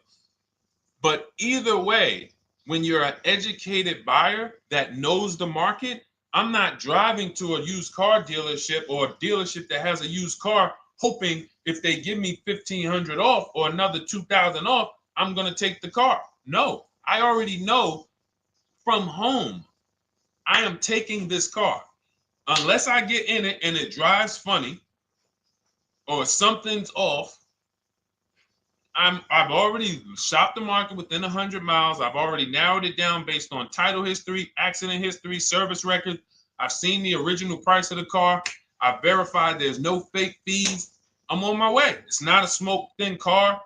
A: But either way, when you're an educated buyer that knows the market, I'm not driving to a used car dealership or a dealership that has a used car hoping if they give me $1,500 off or another $2,000 off, I'm going to take the car. No, I already know from home I am taking this car. Unless I get in it and it drives funny or something's off, I've already shopped the market within 100 miles. I've already narrowed it down based on title history, accident history, service record. I've seen the original price of the car. I've verified there's no fake fees. I'm on my way. It's not a smoke thin car.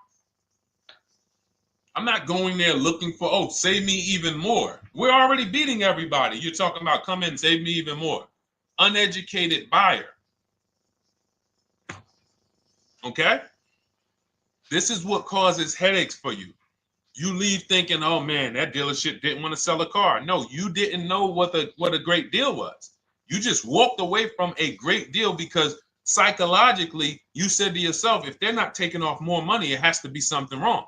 A: I'm not going there looking for, oh, save me even more. We're already beating everybody. You're talking about come in, save me even more. Uneducated buyer. Okay? This is what causes headaches for you. You leave thinking, oh man, that dealership didn't want to sell a car. No, you didn't know what a great deal was. You just walked away from a great deal because psychologically you said to yourself, if they're not taking off more money, it has to be something wrong.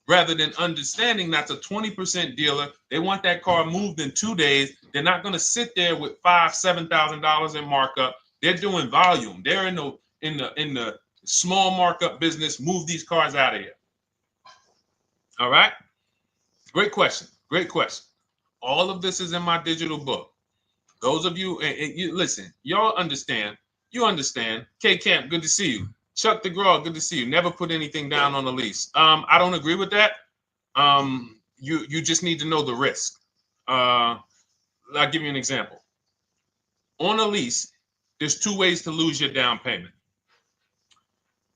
A: Rather than understanding that's a 20% dealer, they want that car moved in 2 days. They're not going to sit there with $5,000, $7,000 in markup. They're doing volume. They're in the small markup business. Move these cars out of here. All right. Great question. Great question. All of this is in my digital book. Those of you, and you listen, y'all understand. You understand. K Camp, good to see you. Chuck DeGraw, good to see you. Never put anything down on a lease. I don't agree with that. You just need to know the risk. I'll give you an example. On a lease, there's 2 ways to lose your down payment.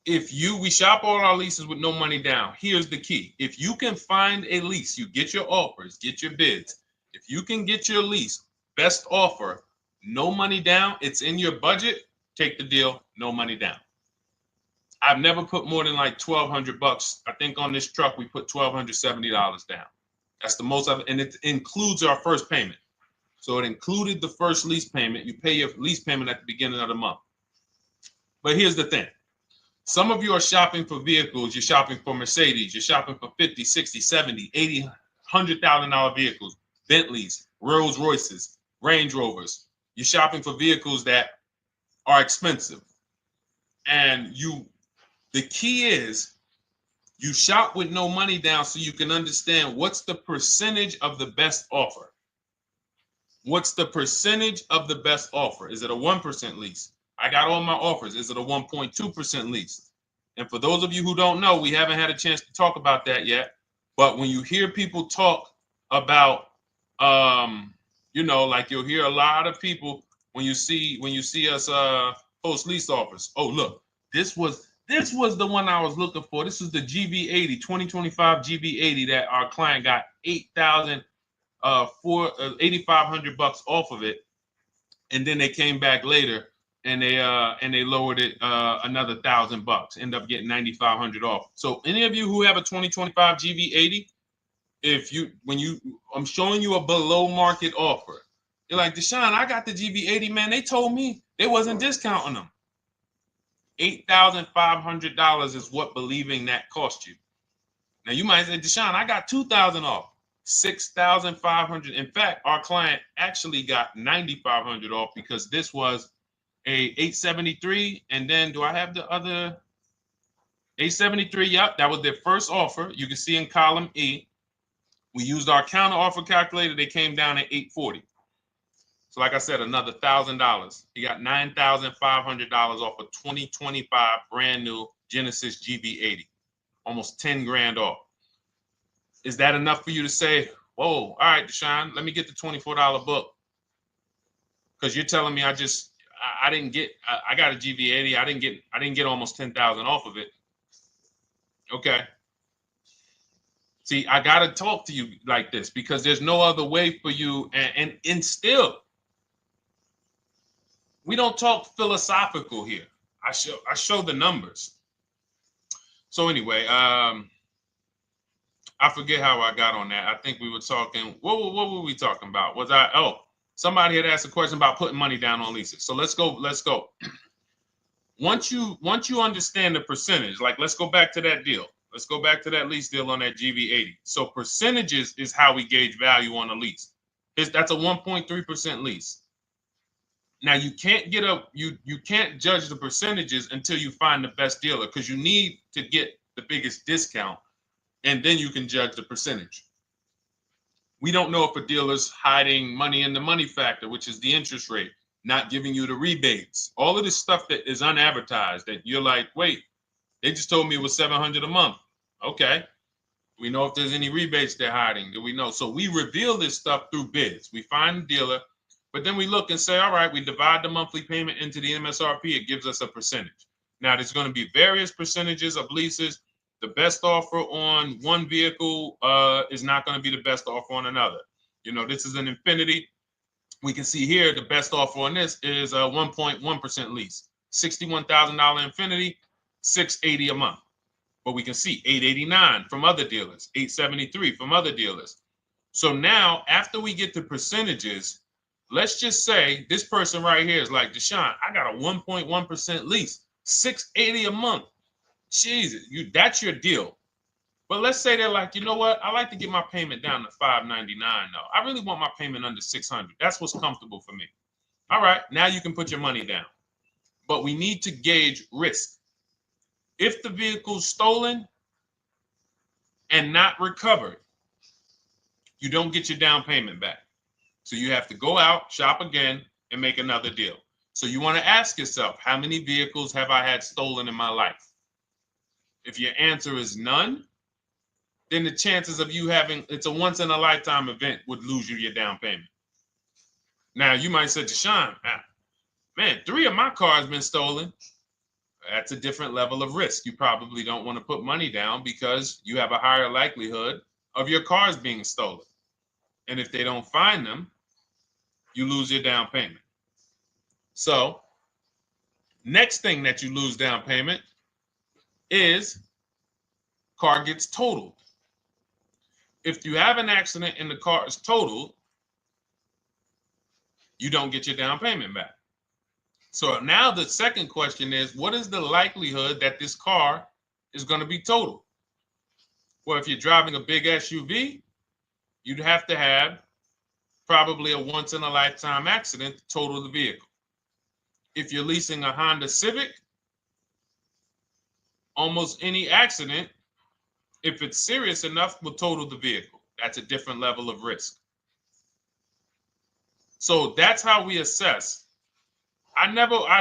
A: We shop all our leases with no money down. Here's the key. If you can find a lease, you get your offers, get your bids. If you can get your lease, best offer, no money down, it's in your budget, take the deal, no money down. I've never put more than like $1,200. I think on this truck, we put $1,270 down. That's the most of it. And it includes our first payment. So it included the first lease payment. You pay your lease payment at the beginning of the month. But here's the thing. Some of you are shopping for vehicles. You're shopping for Mercedes. You're shopping for 50, 60, 70, 80, $100,000 vehicles, Bentleys, Rolls Royces, Range Rovers. You're shopping for vehicles that are expensive. And the key is you shop with no money down so you can understand what's the percentage of the best offer. What's the percentage of the best offer? Is it a 1% lease? I got all my offers. Is it a 1.2% lease? And for those of you who don't know, we haven't had a chance to talk about that yet. But when you hear people talk about, like you'll hear a lot of people when you see us post lease offers. Oh, look, this was the one I was looking for. This is the GV80, 2025 GV80 that our client got $8,500 off of it, and then they came back later and they lowered it another $1,000. End up getting $9,500 off. So any of you who have a 2025 GV80, I'm showing you a below market offer. You're like, Deshone, I got the GV80, man. They told me they wasn't discounting them. $8,500 is what believing that cost you. Now you might say, Deshone, I got $2,000 off. $6,500. In fact, our client actually got $9,500 off because this was a 873. And then do I have the other 873? Yep, that was their first offer. You can see in column E. We used our counter offer calculator. They came down at 840. So like I said, another $1,000. He got $9,500 off a 2025 brand new Genesis GV80. almost 10 grand off. Is that enough for you to say, whoa, all right, Deshone, let me get the $24 book? Because you're telling me I didn't get, I got a GV80. I didn't get almost 10,000 off of it. Okay. See, I got to talk to you like this because there's no other way for you. And still, we don't talk philosophical here. I show the numbers. So anyway, I forget how I got on that. I think we were talking, what were we talking about? Somebody had asked a question about putting money down on leases. So let's go. Once you understand the percentage, like let's go back to that deal. Let's go back to that lease deal on that GV80. So percentages is how we gauge value on a lease. That's a 1.3% lease. Now you can't you can't judge the percentages until you find the best dealer, because you need to get the biggest discount, and then you can judge the percentage. We don't know if a dealer's hiding money in the money factor, which is the interest rate, not giving you the rebates, all of this stuff that is unadvertised that you're like, wait, they just told me it was $700 a month. Okay. We know if there's any rebates they're hiding. Do we know? So we reveal this stuff through bids. We find the dealer, but then we look and say, all right, we divide the monthly payment into the MSRP. It gives us a percentage. Now, there's going to be various percentages of leases. The best offer on one vehicle is not going to be the best offer on another. You know, this is an Infinity. We can see here the best offer on this is a 1.1% lease. $61,000 Infinity, $680 a month. But we can see $889 from other dealers, $873 from other dealers. So now, after we get the percentages, let's just say this person right here is like, Deshone, I got a 1.1% lease, $680 a month. Jesus, that's your deal. But let's say they're like, you know what? I like to get my payment down to $599 though. I really want my payment under $600. That's what's comfortable for me. All right, now you can put your money down. But we need to gauge risk. If the vehicle's stolen and not recovered, you don't get your down payment back. So you have to go out, shop again, and make another deal. So you want to ask yourself, how many vehicles have I had stolen in my life? If your answer is none, then the chances of you having, it's a once in a lifetime event, would lose you your down payment. Now you might say, Deshone, man, 3 of my cars been stolen. That's a different level of risk. You probably don't want to put money down because you have a higher likelihood of your cars being stolen. And if they don't find them, you lose your down payment. So next thing that you lose down payment is car gets totaled. If you have an accident and the car is totaled, you don't get your down payment back. So now the second question is, what is the likelihood that this car is going to be totaled? Well, if you're driving a big SUV, you'd have to have probably a once in a lifetime accident to total the vehicle. If you're leasing a Honda Civic, almost any accident, if it's serious enough, will total the vehicle. That's a different level of risk. So that's how we assess. I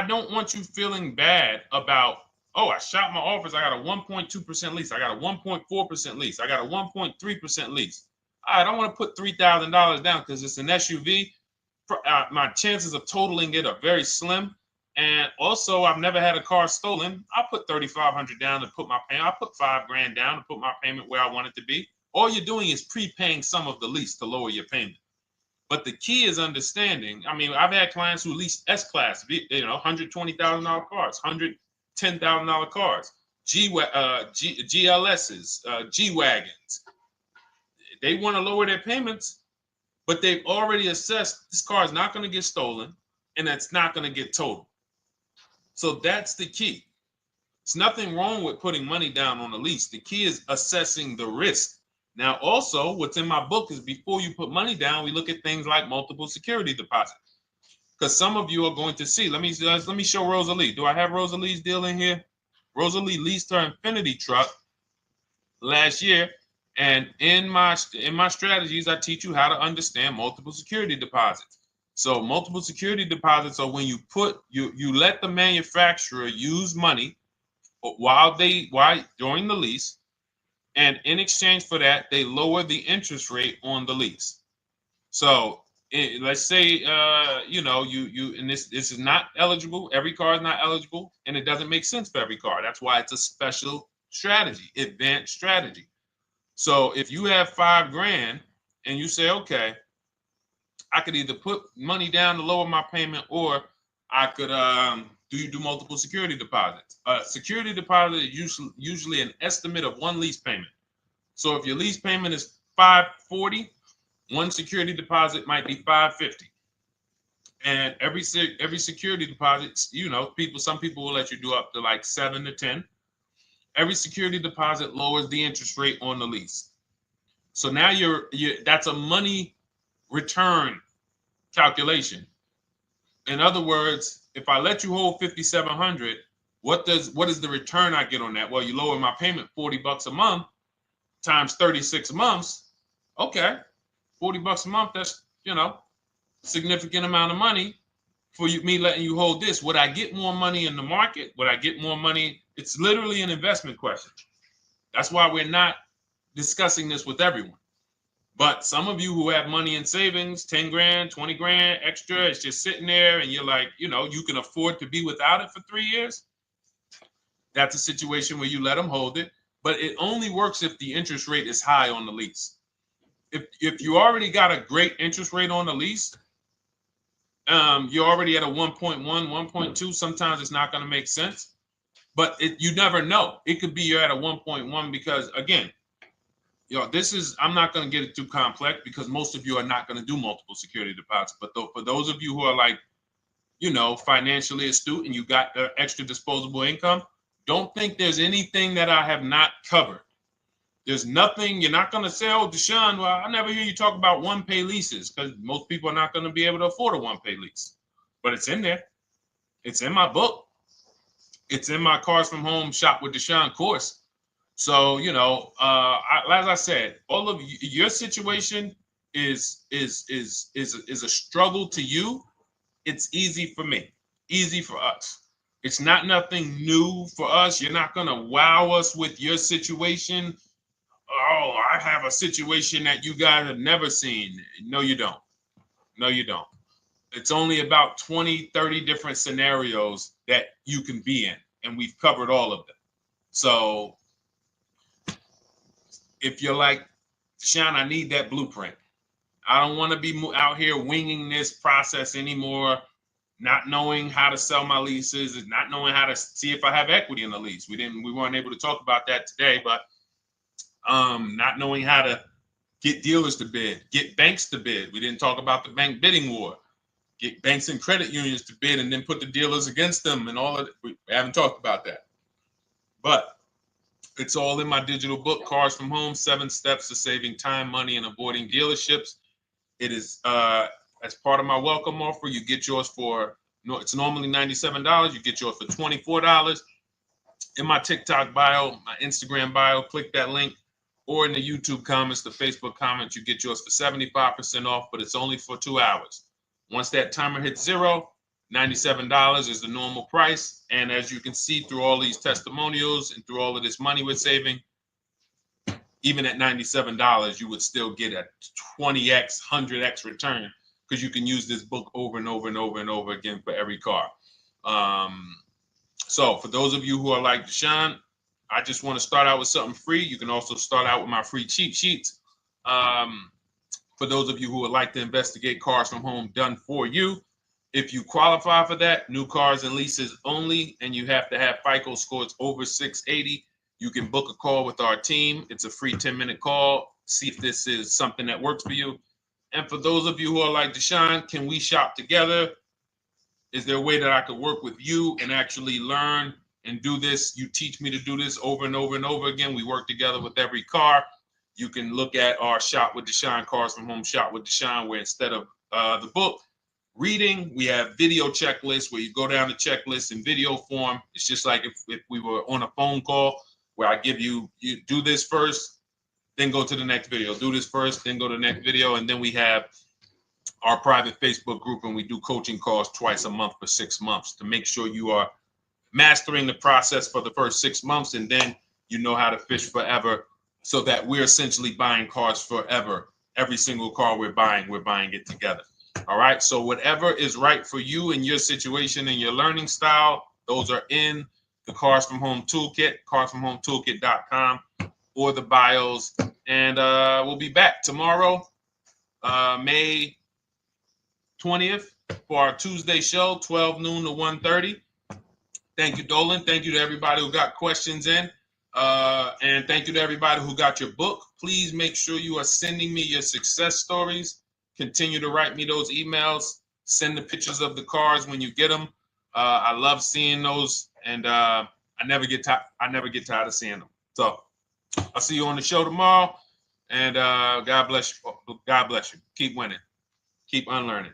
A: don't want you feeling bad about, oh, I shot my offers. I got a 1.2% lease. I got a 1.4% lease. I got a 1.3% lease. I don't want to put $3,000 down because it's an SUV. My chances of totaling it are very slim. And also, I've never had a car stolen. I put $3,500 down to put my payment. I put $5,000 down to put my payment where I want it to be. All you're doing is prepaying some of the lease to lower your payment. But the key is understanding. I mean, I've had clients who lease S-Class, $120,000 cars, $110,000 cars, GLSs, G-Wagons. They want to lower their payments, but they've already assessed this car is not going to get stolen and it's not going to get totaled. So that's the key. There's nothing wrong with putting money down on a lease. The key is assessing the risk. Now, also, what's in my book is before you put money down, we look at things like multiple security deposits. Because some of you are going to see, let me show Rosalie. Do I have Rosalie's deal in here? Rosalie leased her Infinity truck last year. And in my strategies, I teach you how to understand multiple security deposits. So multiple security deposits are when you let the manufacturer use money during the lease And in exchange for that, they lower the interest rate on the lease. So let's say, and this is not eligible. Every car is not eligible, and it doesn't make sense for every car. That's why it's a special strategy, advanced strategy. So if you have $5,000 and you say, okay, I could either put money down to lower my payment, or I could do multiple security deposits. Security deposit is usually an estimate of one lease payment. So if your lease payment is $540, one security deposit might be $550. And every security deposit, some people will let you do up to like 7 to 10. Every security deposit lowers the interest rate on the lease. So now that's a money return calculation. In other words, if I let you hold $5,700, what is the return I get on that? Well, you lower my payment $40 a month times 36 months. Okay, $40 a month. That's significant amount of money for me letting you hold this. Would I get more money in the market? Would I get more money? It's literally an investment question. That's why we're not discussing this with everyone. But some of you who have money in savings, 10 grand, 20 grand extra, it's just sitting there, and you're like, you can afford to be without it for 3 years. That's a situation where you let them hold it, but it only works if the interest rate is high on the lease. If you already got a great interest rate on the lease, you're already at a 1.1, 1.2. Sometimes it's not going to make sense, but you never know. It could be you're at a 1.1 because, again, I'm not going to get it too complex because most of you are not going to do multiple security deposits. But for those of you who are like, financially astute and you got the extra disposable income, don't think there's anything that I have not covered. There's nothing. You're not going to say, oh, Deshone, well, I never hear you talk about one-pay leases, because most people are not going to be able to afford a one-pay lease. But it's in there. It's in my book. It's in my Cars from Home Shop with Deshone course. So, as I said, all of your situation is a struggle to you. It's easy for me, easy for us. It's nothing new for us. You're not going to wow us with your situation. Oh, I have a situation that you guys have never seen. No, you don't. No, you don't. It's only about 20, 30 different scenarios that you can be in, and we've covered all of them. So if you're like, Deshone, I need that blueprint. I don't want to be out here winging this process anymore, not knowing how to sell my leases and not knowing how to see if I have equity in the lease. We weren't able to talk about that today, but not knowing how to get dealers to bid, get banks to bid. We didn't talk about the bank bidding war. Get banks and credit unions to bid and then put the dealers against them and all of it. We haven't talked about that. But it's all in my digital book, Cars from Home, 7 Steps to Saving Time, Money, and Avoiding Dealerships. It is as part of my welcome offer. You get yours it's normally $97. You get yours for $24. In my TikTok bio, my Instagram bio, click that link, or in the YouTube comments, the Facebook comments, you get yours for 75% off, but it's only for 2 hours. Once that timer hits 0, $97 is the normal price. And as you can see through all these testimonials and through all of this money we're saving, even at $97, you would still get a 20x, 100x return, because you can use this book over and over and over and over again for every car. So for those of you who are like, Deshone, I just want to start out with something free, you can also start out with my free cheat sheets. For those of you who would like to investigate Cars from Home done for you, if you qualify for that, new cars and leases only, and you have to have FICO scores over 680, you can book a call with our team. It's a free 10-minute call. See if this is something that works for you. And for those of you who are like, Deshone, can we shop together? Is there a way that I could work with you and actually learn and do this? You teach me to do this over and over and over again. We work together with every car. You can look at our Shop with Deshone, Cars from Home Shop with Deshone, where instead of the book reading, we have video checklists where you go down the checklist in video form. It's just like if we were on a phone call, where I give you do this first, then go to the next video. Do this first, then go to the next video. And then we have our private Facebook group, and we do coaching calls twice a month for 6 months to make sure you are mastering the process for the first 6 months, and then you know how to fish forever so that we're essentially buying cars forever. Every single car we're buying it together. All right. So whatever is right for you and your situation and your learning style, those are in the Cars from Home Toolkit, carsfromhometoolkit.com, or the bios. And we'll be back tomorrow, May 20th, for our Tuesday show, 12 noon to 1:30. Thank you, Dolan. Thank you to everybody who got questions in. And thank you to everybody who got your book. Please make sure you are sending me your success stories. Continue to write me those emails. Send the pictures of the cars when you get them. I love seeing those, and I never get tired of seeing them. So I'll see you on the show tomorrow. And God bless you. God bless you. Keep winning. Keep unlearning.